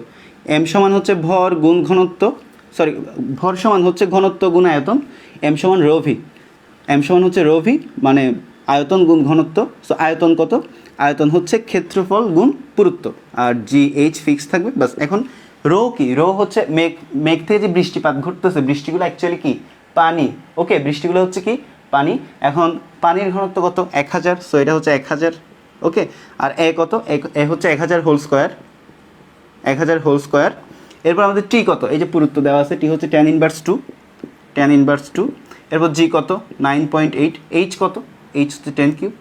এম সমান হচ্ছে ভর গুণ ঘনত্ব, ভর সমান হচ্ছে ঘনত্ব গুণ আয়তন। এম সমান ρv, এম সমান হচ্ছে ρv মানে আয়তন গুণ ঘনত্ব। সো আয়তন কত, আয়তন হচ্ছে ক্ষেত্রফল গুণ পুরুত্ব, আর GH ফিক্স থাকবে বাস। এখন রো কি, রো হচ্ছে মেঘ থেকে যে বৃষ্টিপাত ঘটতেছে, বৃষ্টিগুলো অ্যাকচুয়ালি কি পানি, ওকে বৃষ্টিগুলো হচ্ছে কি পানি। এখন পানির ঘনত্ব কত 1000, সো এটা হচ্ছে 1000, ওকে। আর এ কত, এ হচ্ছে 1000 হোল স্কোয়ার, 1000 হোল স্কোয়ার। এরপর আমাদের টি কত, এই যে পুরুত্ব দেওয়া আছে, টি হচ্ছে tan inverse 2। এরপর জি কত 9.8, এইচ কত, এইচ হচ্ছে 10 কিউব।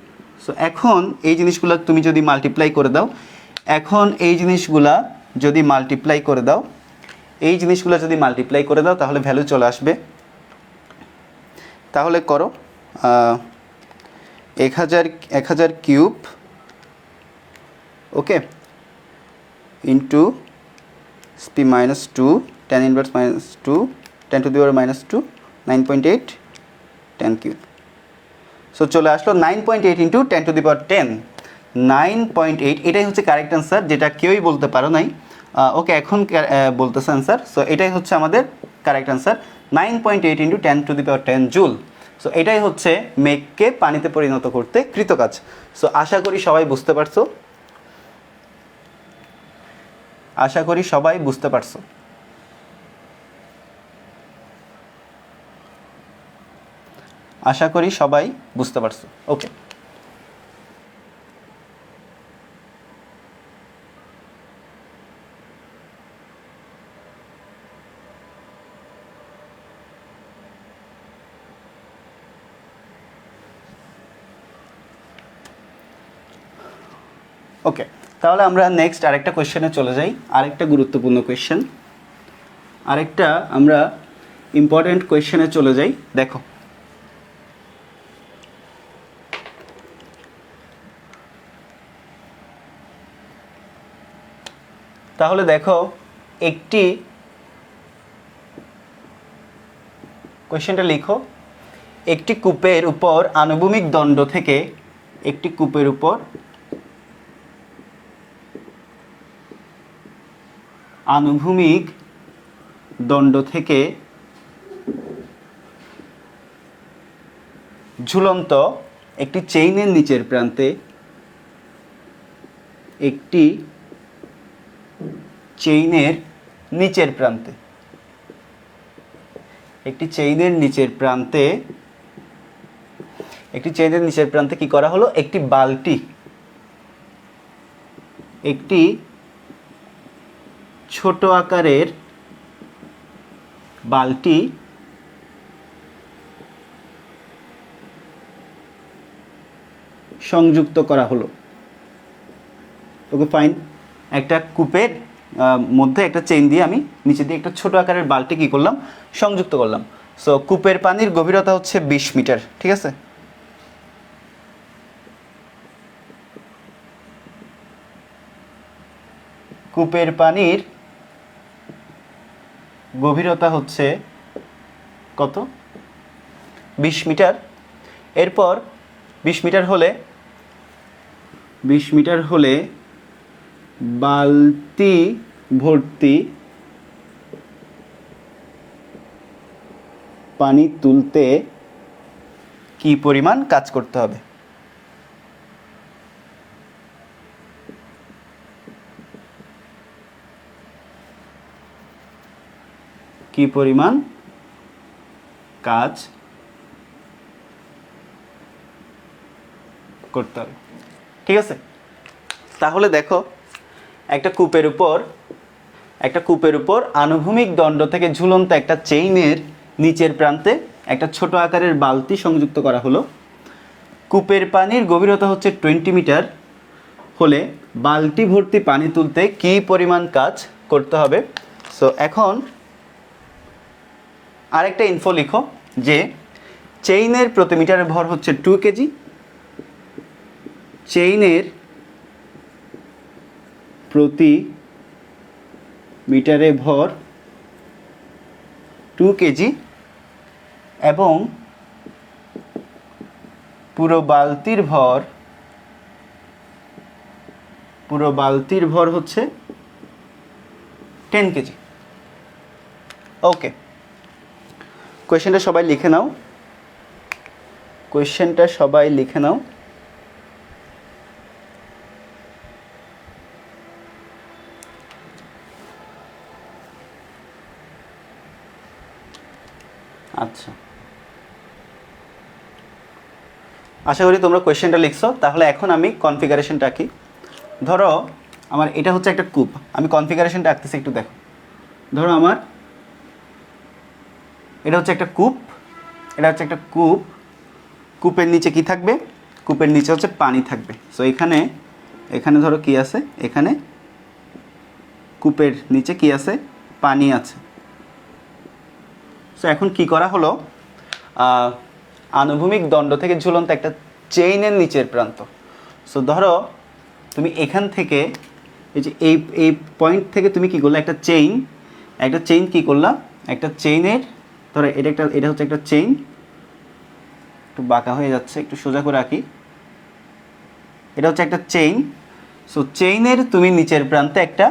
সো এখন এই জিনিসগুলো তুমি যদি মাল্টিপ্লাই করে দাও, তাহলে ভ্যালু চলে আসবে। তাহলে করো 1000 cube, okay, into p-2 tan inverse -2 10 to the power -2 9.8 10 cube. So চলে আসলো 9.8 ইন্টু 10 to the power 10, 9.8। এটাই হচ্ছে কারেক্ট অ্যান্সার, যেটা কেউই বলতে পারো নাই। ওকে, এখন বলতেছে অ্যান্সার। সো এটাই হচ্ছে আমাদের কারেক্ট অ্যান্সার, 9.8 × 10⁻10 জুল। সো এটাই হচ্ছে মেঘকে পানিতে পরিণত করতে কৃতকাজ। সো আশা করি সবাই বুঝতে পারছো, আশা করি সবাই বুঝতে পারছো। আশা করি সবাই বুঝতে পারছো। ওকে, ওকে, তাহলে আমরা নেক্সট আরেকটা কোয়েশ্চেনে চলে যাই। আরেকটা গুরুত্বপূর্ণ কোয়েশ্চেন, আরেকটা আমরা ইম্পর্টেন্ট কোয়েশ্চেনে চলে যাই। দেখো, তাহলে দেখো, একটি কোয়েশ্চেনটা লিখো। একটি কূপের উপর আনুভূমিক দণ্ড থেকে, একটি কূপের উপর আনুভূমিক দণ্ড থেকে ঝুলন্ত একটি চেইনের নিচের প্রান্তে, একটি চেইনের নিচের প্রান্তে, একটি চেইনের নিচের প্রান্তে, একটি চেইনের নিচের প্রান্তে কি করা হলো? একটি বালতি, একটি ছোট আকারের বালতি সংযুক্ত করা হলো। ওকে, ফাইন। একটা কূপের মধ্যে একটা চেইন দিয়ে আমি নিচে দিয়ে একটা ছোট আকারের বালতি কি করলাম? সংযুক্ত করলাম। সো কূপের পানির গভীরতা হচ্ছে 20 মিটার, ঠিক আছে? কূপের পানির গভীরতা হচ্ছে কত? 20 মিটার। এরপর 20 মিটার হলে, 20 মিটার হলে বালতি ভর্তি পানি তুলতে কি পরিমাণ কাজ করতে হবে? কি পরিমাণ কাজ করতে হবে, ঠিক আছে? তাহলে দেখো, একটা কূপের উপর আনুভূমিক দণ্ড থেকে ঝুলন্ত একটা চেইনের নিচের প্রান্তে একটা ছোট আকারের বালতি সংযুক্ত করা হলো। কূপের পানির গভীরতা হচ্ছে 20 মিটার হলে বালতি ভর্তি পানি তুলতে কি পরিমাণ কাজ করতে হবে? সো এখন আরেকটা ইনফো লিখো যে চেইনের প্রতি মিটারের ভর হচ্ছে 2 কেজি। চেইনের প্রতি মিটারে ভর 2 কেজি এবং পুরো বালতির ভর হচ্ছে 10 কেজি। ওকে, কোয়েশ্চেনটা সবাই লিখে নাও, কোয়েশ্চেনটা সবাই লিখে নাও। আচ্ছা, আশা করি তোমরা কোয়েশ্চেনটা লিখছো। তাহলে এখন আমি কনফিগারেশনটা আঁকি। ধরো আমার এটা হচ্ছে একটা কূপ, আমি কনফিগারেশনটা আঁকতেছি, একটু দেখো। ধরো আমার এটা হচ্ছে একটা কূপ, এটা হচ্ছে একটা কূপ। কূপের নিচে কি থাকবে? কূপের নিচে হচ্ছে পানি থাকবে। সো এখানে ধরো কি আছে? এখানে কূপের নিচে কি আছে? পানি আছে। সো এখন কি করা হলো? আনুভূমিক দণ্ড থেকে ঝুলন্ত একটা চেইনের নিচের প্রান্ত। সো ধরো তুমি এখান থেকে এই যে এই পয়েন্ট থেকে তুমি কি করলে? একটা চেইন কি করলা? একটা চেইনের, ধরো এটা হচ্ছে একটা চেইন, একটু বাঁকা হয়ে যাচ্ছে, একটু সোজা করে আঁকি। এটা হচ্ছে একটা চেইন। সো চেইনের তুমি নিচের প্রান্তে একটা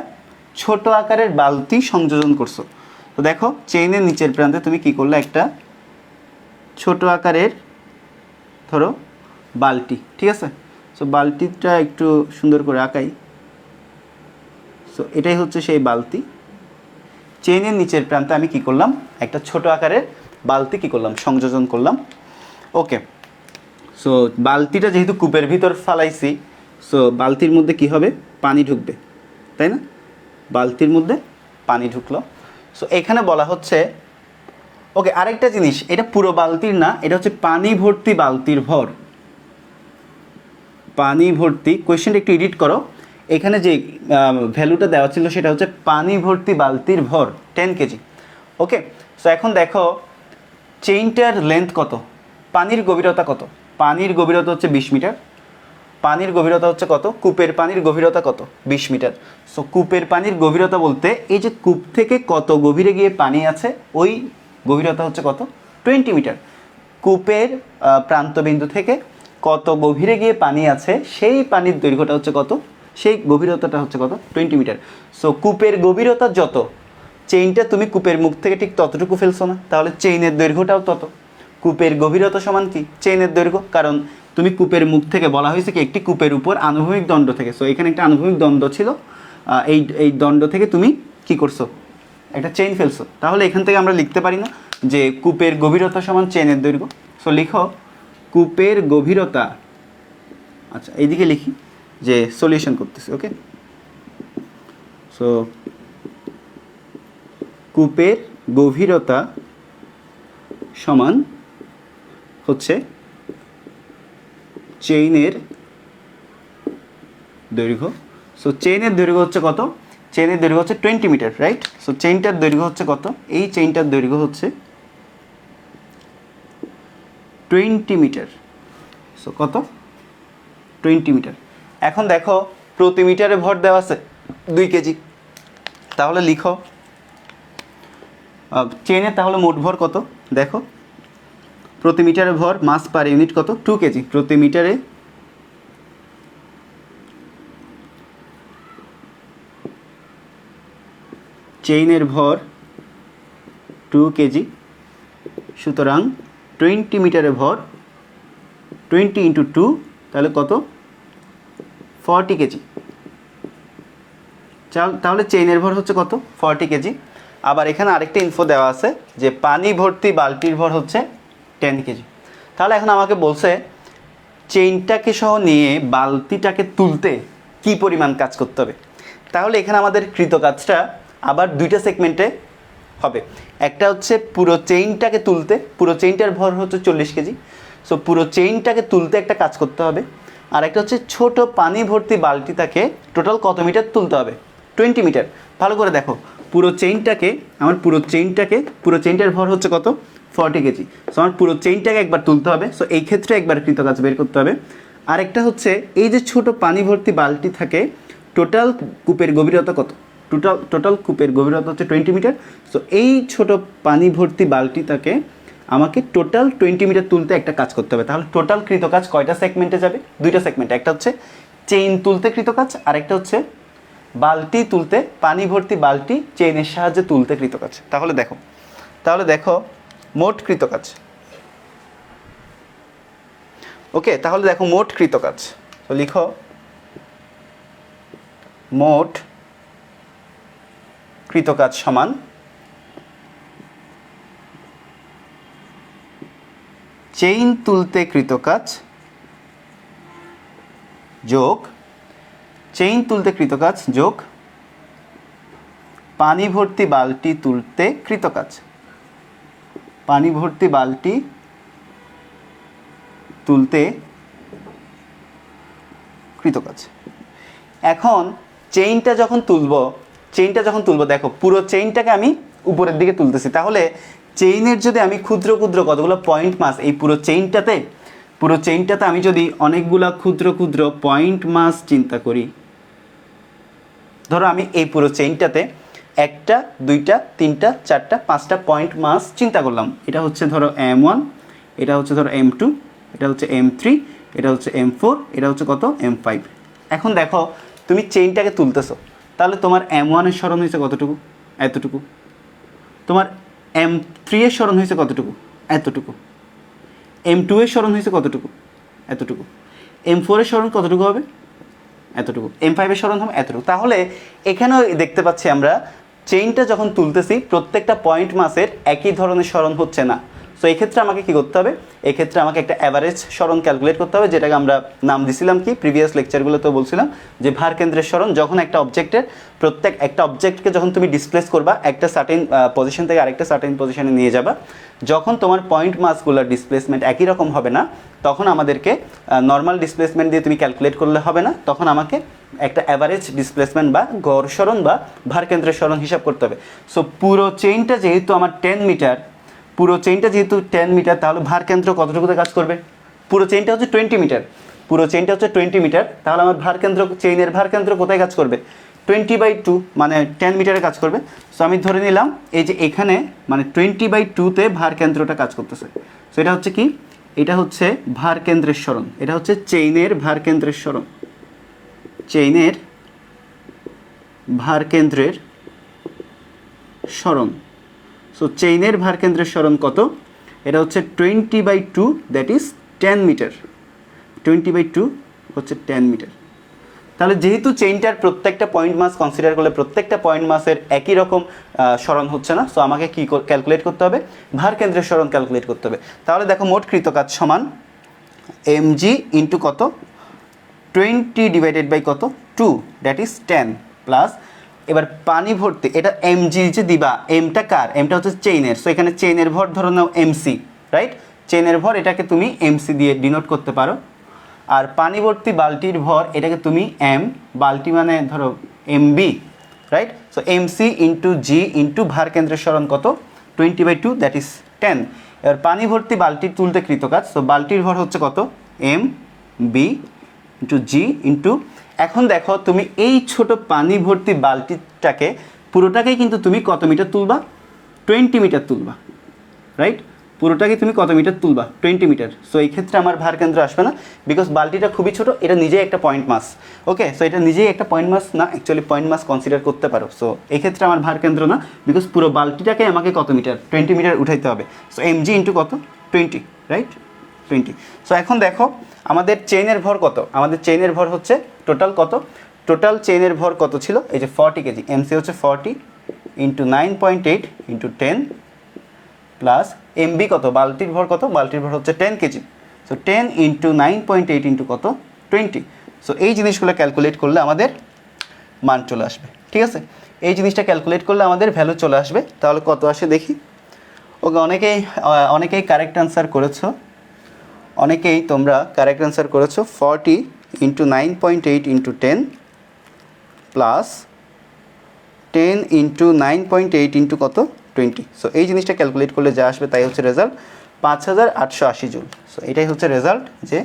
ছোট আকারের বালতি সংযোজন করছো। তো দেখো চেইনের নিচের প্রান্তে তুমি কি করলে, একটা ছোট আকারের ধরো বালতি, ঠিক আছে। সো বালতিটা একটু সুন্দর করে আঁকাই। সো এটাই হচ্ছে সেই বালতি। চেইনের নিচের প্রান্তে আমি কি করলাম, একটা ছোট আকারের বালতি কি করলাম, সংযোজন করলাম। ওকে, সো বালতিটা যেহেতু কূপের ভিতর ফালাইছি, সো বালতির মধ্যে কি হবে, পানি ঢুকবে, তাই না? বালতির মধ্যে পানি ঢুকলো। সো এখানে বলা হচ্ছে, ওকে আরেকটা জিনিস, এটা পুরো বালতির না, এটা হচ্ছে পানি ভর্তি বালতির ভর। পানি ভর্তি, কোয়েশ্চেনটা একটু এডিট করো, এখানে যে ভ্যালুটা দেওয়া ছিল সেটা হচ্ছে পানি ভর্তি বালতির ভর 10 কেজি। ওকে, সো এখন দেখো চেইনটার লেন্থ কত, পানির গভীরতা কত, পানির গভীরতা হচ্ছে 20 মিটার। পানির গভীরতা হচ্ছে কত, কূপের পানির গভীরতা কত, 20 মিটার। সো কূপের পানির গভীরতা বলতে এই যে কূপ থেকে কত গভীরে গিয়ে পানি আছে ওই গভীরতা হচ্ছে কত, 20 মিটার। কূপের প্রান্তবিন্দু থেকে কত গভীরে গিয়ে পানি আছে সেই পানির দৈর্ঘ্যটা হচ্ছে কত, সেই গভীরতাটা হচ্ছে কত, 20 মিটার। সো কূপের গভীরতা যত, চেইনটা তুমি কূপের মুখ থেকে ঠিক ততটুকু ফেলছো না, তাহলে চেইনের দৈর্ঘ্যটাও তত। কূপের গভীরতা সমান কি, চেইনের দৈর্ঘ্য, কারণ তুমি কূপের মুখ থেকে, বলা হয়েছে কি একটি কূপের উপর আনুভূমিক দণ্ড থেকে। সো এখানে একটা আনুভূমিক দণ্ড ছিল, এই দণ্ড থেকে তুমি কি করছো, একটা চেইন ফেলছো। তাহলে এখান থেকে আমরা লিখতে পারি না যে কূপের গভীরতা সমান চেইনের দৈর্ঘ্য। সো লিখো কূপের গভীরতা, আচ্ছা এইদিকে লিখি যে সলিউশন করতেছি। ওকে, সো কূপের গভীরতা সমান হচ্ছে চেইনের দৈর্ঘ্য। সো চেইনের দৈর্ঘ্য হচ্ছে কত, চেইনের দৈর্ঘ্য হচ্ছে 20 মিটার, রাইট। সো চেইনটার দৈর্ঘ্য হচ্ছে কত, এই চেইনটার দৈর্ঘ্য হচ্ছে 20 মিটার। সো কত, 20 মিটার। এখন দেখো প্রতি মিটারে ভর দেওয়া আছে 2 কেজি, তাহলে লিখো চেইনের তাহলে মোট ভর কত, দেখো প্রতি মিটারে ভর, মাস পার ইউনিট কত, 2 কেজি। প্রতি মিটারে চেইনের ভর 2 কেজি, সুতরাং 20 মিটারে ভর 20 ইন্টু 2, তাহলে কত, 40 কেজি। তাহলে চেইনের ভর হচ্ছে কত, 40 কেজি। আবার এখানে আরেকটা ইনফো দেওয়া আছে যে পানি ভর্তি বালতির ভর হচ্ছে 10 কেজি। তাহলে এখন আমাকে বলছে চেইনটাকে সহ নিয়ে বালতিটাকে তুলতে কি পরিমাণ কাজ করতে হবে। তাহলে এখানে আমাদের কৃতকাজটা আবার দুইটা সেগমেন্টে হবে। একটা হচ্ছে পুরো চেইনটাকে তুলতে, পুরো চেইনটার ভর হচ্ছে 40 কেজি। সো পুরো চেইনটাকে তুলতে একটা কাজ করতে হবে। আর একটা হচ্ছে ছোট পানি ভর্তি বালতিটাকে টোটাল কত মিটার তুলতে হবে, 20 মিটার। ভালো করে দেখো, পুরো চেইনটার ভর হচ্ছে কত, 40 কেজি। সো আমার পুরো চেইনটাকে একবার তুলতে হবে। সো এই ক্ষেত্রে একবার কৃতকাজ বের করতে হবে। আরেকটা হচ্ছে এই যে ছোট পানি ভর্তি বালতি থাকে, টোটাল কূপের গভীরতা কত, টোটাল কূপের গভীরতা হচ্ছে 20 মিটার। সো এই ছোট পানি ভর্তি বালতিটাকে আমাকে টোটাল 20 মিটার তুলতে একটা কাজ করতে হবে। তাহলে টোটাল কৃতকাজ কয়টা সেগমেন্টে যাবে, দুইটা সেগমেন্টে। একটা হচ্ছে চেইন তুলতে কৃতকাজ, আরেকটা হচ্ছে বালতি তুলতে, পানি ভর্তি বালতি চেইনের সাহায্যে তুলতে কৃতকাজ। তাহলে দেখো মোট কৃতকাজ। ওকে, তাহলে দেখো মোট কৃতকাজ। তো লিখো মোট কৃতকাজ সমান চেইন তুলতে কৃতকাজ যোগ পানি ভর্তি বালতি তুলতে কৃতকাজ। পানি ভর্তি বালতি তুলতে কৃতকাজ। এখন চেইনটা যখন তুলবো দেখো পুরো চেইনটাকে আমি উপরের দিকে তুলতেছি। তাহলে চেইনের যদি আমি ক্ষুদ্র ক্ষুদ্র কতগুলো পয়েন্ট মাস, এই পুরো চেইনটাতে আমি যদি অনেকগুলা ক্ষুদ্র ক্ষুদ্র পয়েন্ট মাস চিন্তা করি, ধরো আমি এই পুরো চেইনটাতে 1টা 2টা 3টা 4টা 5টা পয়েন্ট মাস চিন্তা করলাম। এটা হচ্ছে ধরো M1, এটা হচ্ছে ধরো M2, এটা হচ্ছে M3, এটা হচ্ছে M4, এটা হচ্ছে কত, M5। এখন দেখো তুমি চেইনটাকে তুলতেছো, তাহলে তোমার M1 এর সরণ হয়েছে কতটুকু? এতটুকু। তোমার M3 এর সরণ হয়েছে কতটুকু? এতটুকু। M2 এর সরণ হয়েছে কতটুকু? এতটুকু। M4 এর সরণ কতটুকু হবে? এতটুকু। M5 এর সরণ হবে এতটুকু। তাহলে এখানেও দেখতে পাচ্ছি আমরা চেইনটা যখন তুলতেছি প্রত্যেকটা পয়েন্ট মাসের একই ধরনের সরণ হচ্ছে না। সো এই ক্ষেত্রে আমাকে কি করতে হবে? এই ক্ষেত্রে আমাকে একটা অ্যাভারেজ সরণ ক্যালকুলেট করতে হবে, যেটাকে আমরা নাম দিছিলাম কি প্রিভিয়াস লেকচারগুলোতেও বলছিলাম যে ভার কেন্দ্রের সরণ। যখন একটা অবজেক্টের একটা অবজেক্টকে যখন তুমি ডিসপ্লেস করবা একটা সার্টেন পজিশন থেকে আরেকটা সার্টেন পজিশনে নিয়ে যাবা, যখন তোমার পয়েন্ট মাসগুলোর ডিসপ্লেসমেন্ট একই রকম হবে না, তখন আমাদেরকে নর্মাল ডিসপ্লেসমেন্ট দিয়ে তুমি ক্যালকুলেট করলে হবে না, তখন আমাকে একটা অ্যাভারেজ ডিসপ্লেসমেন্ট বা গড় সরণ বা ভার কেন্দ্রের সরণ হিসাব করতে হবে। সো পুরো চেইনটা যেহেতু আমার 10 মিটার, পুরো চেইনটা যেহেতু 10 মিটার, তাহলে ভার কেন্দ্র কতটুকুতে কাজ করবে? পুরো চেইনটা হচ্ছে 20 মিটার, পুরো চেইনটা হচ্ছে 20 মিটার, তাহলে আমার ভার কেন্দ্র, চেইনের ভার কেন্দ্র কোথায় কাজ করবে? 20/2 মানে 10 মিটারে কাজ করবে। সো আমি ধরে নিলাম এই যে এখানে মানে 20/2-তে ভার কেন্দ্রটা কাজ করতেছে। সো এটা হচ্ছে কি? এটা হচ্ছে ভার কেন্দ্রের সরণ, এটা হচ্ছে চেইনের ভার কেন্দ্রের সরণ, চেইনের ভার কেন্দ্রের সরণ। সো চেইনের ভার কেন্দ্রের সরণ কত? এটা হচ্ছে 20/2, দ্যাট ইজ 10 মিটার। 20/2 হচ্ছে 10 মিটার। তাহলে যেহেতু চেইনটার প্রত্যেকটা পয়েন্ট মাস কনসিডার করলে প্রত্যেকটা পয়েন্ট মাসের একই রকম সরণ হচ্ছে না, সো আমাকে কি ক্যালকুলেট করতে হবে? ভার কেন্দ্রের সরণ ক্যালকুলেট করতে হবে। তাহলে দেখো মোট কৃতকাজ সমান mg ইন্টু কত? 20 ডিভাইডেড বাই কত? 2, দ্যাট ইজ 10 প্লাস এবার পানি ভর্তি, এটা mg যে দিবা, এমটা কার? এমটা হচ্ছে চেইনের। সো এখানে চেইনের ভর ধরো নাও mc, রাইট? চেইনের ভর এটাকে তুমি mc দিয়ে ডিনোট করতে পারো। আর পানি ভর্তি বালতির ভর এটাকে তুমি m, বালতি মানে ধরো mb, right? So mc into G into ভার কেন্দ্রের সরণ কত? 20/2, দ্যাট ইজ 10। এবার পানি ভর্তি বালতির তুলতে কৃতকাজ, সো বালতির ভর হচ্ছে কত? mb ইন্টু জি ইন্টু, এখন দেখো তুমি এই ছোট পানি ভর্তি বালতিটাকে পুরোটাকেই কিন্তু তুমি কত মিটার তুলবা? 20 মিটার তুলবা, রাইট? পুরোটাকে তুমি কত মিটার তুলবা? 20 মিটার। সো এই ক্ষেত্রে আমার ভার কেন্দ্র আসবে না, বিকজ বালতিটা খুবই ছোট, এটা নিজেই একটা পয়েন্ট মাস। ওকে, সো এটা নিজেই একটা পয়েন্ট মাস না, অ্যাকচুয়ালি পয়েন্ট মাস কনসিডার করতে পারো। সো এই ক্ষেত্রে আমার ভার কেন্দ্র না, বিকজ পুরো বালতিটাকে আমাকে কত মিটার? 20 মিটার উঠাইতে হবে। সো mg ইন্টু কত? 20, রাইট? 20। সো এখন দেখো আমাদের চেইনের ভর কত? আমাদের চেইনের ভর হচ্ছে টোটাল কত? টোটাল চেইনের ভর কত ছিল? এই যে 40 কেজি। mc হচ্ছে 40 ইন্টু 9.8 ইন্টু 10 প্লাস mb কত? বালতির ভর কত? বালতির ভর হচ্ছে 10 কেজি। সো 10 ইন্টু 9.8 ইন্টু কত? 20। সো এই জিনিসগুলো ক্যালকুলেট করলে আমাদের মান চলে আসবে, ঠিক আছে? এই জিনিসটা ক্যালকুলেট করলে আমাদের ভ্যালু চলে আসবে। তাহলে কত আসে দেখি। ওকে, অনেকেই কারেক্ট অ্যান্সার করেছো, অনেকেই তোমরা কারেক্ট অ্যান্সার করেছো। 40 into 9.8 into 10 plus 10 into 9.8 into কত? 20। সো এই জিনিসটা ক্যালকুলেট করলে যা আসবে তাই হচ্ছে রেজাল্ট, 5880 জুল। সো এটাই হচ্ছে রেজাল্ট, যে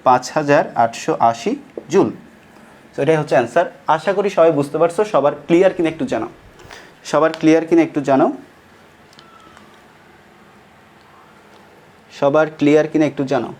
5880 জুল। সো এটাই হচ্ছে অ্যান্সার। আশা করি সবাই বুঝতে পারছো। সবার ক্লিয়ার কিনা একটু জানাও, সবার ক্লিয়ার কিনা একটু জানাও, সবার ক্লিয়ার কিনা একটু জানাও।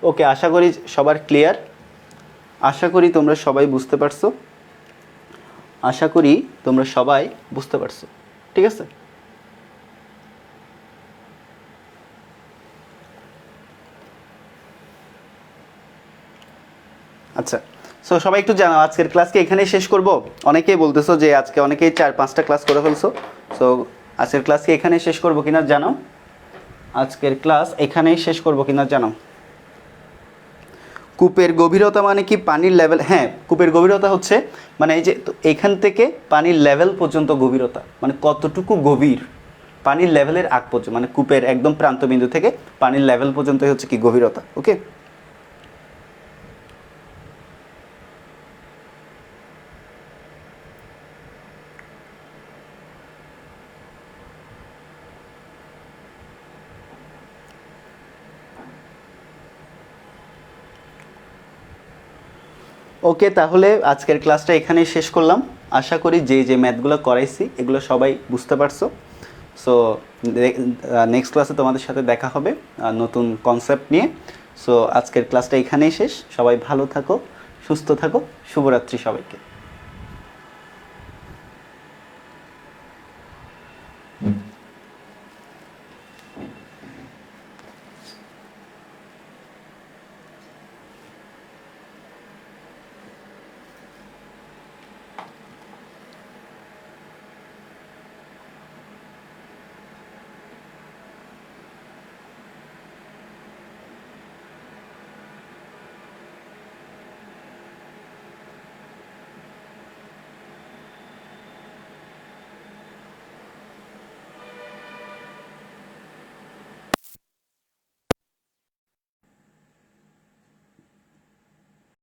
ওকে, আশা করি সবার ক্লিয়ার, আশা করি তোমরা সবাই বুঝতে পারছো, আশা করি তোমরা সবাই বুঝতে পারছো, ঠিক আছে? আচ্ছা, সো সবাই একটু জানাও আজকের ক্লাসকে এখানেই শেষ করব। অনেকেই বলতেছো যে আজকে অনেকেই 4-5টা ক্লাস করে ফেলছো। সো আজকের ক্লাসকে এখানেই শেষ করব কিনা জানাও, আজকের ক্লাস এখানেই শেষ করব কিনা জানাও। কূপের গভীরতা মানে কি? পানির লেভেল। হ্যাঁ, কূপের গভীরতা হচ্ছে মানে এই যে এখান থেকে পানির লেভেল পর্যন্ত গভীরতা, মানে কতটুকু গভীর পানির লেভেলের আগ পর্যন্ত, মানে কূপের একদম প্রান্তবিন্দু থেকে পানির লেভেল পর্যন্তই হচ্ছে কি গভীরতা। ওকে, ওকে, তাহলে আজকের ক্লাসটা এখানেই শেষ করলাম। আশা করি যে যে ম্যাথগুলো করাইছি এগুলো সবাই বুঝতে পারছো। সো নেক্সট ক্লাসে তোমাদের সাথে দেখা হবে নতুন কনসেপ্ট নিয়ে। সো আজকের ক্লাসটা এখানেই শেষ। সবাই ভালো থাকো, সুস্থ থাকো। শুভরাত্রি সবাইকে।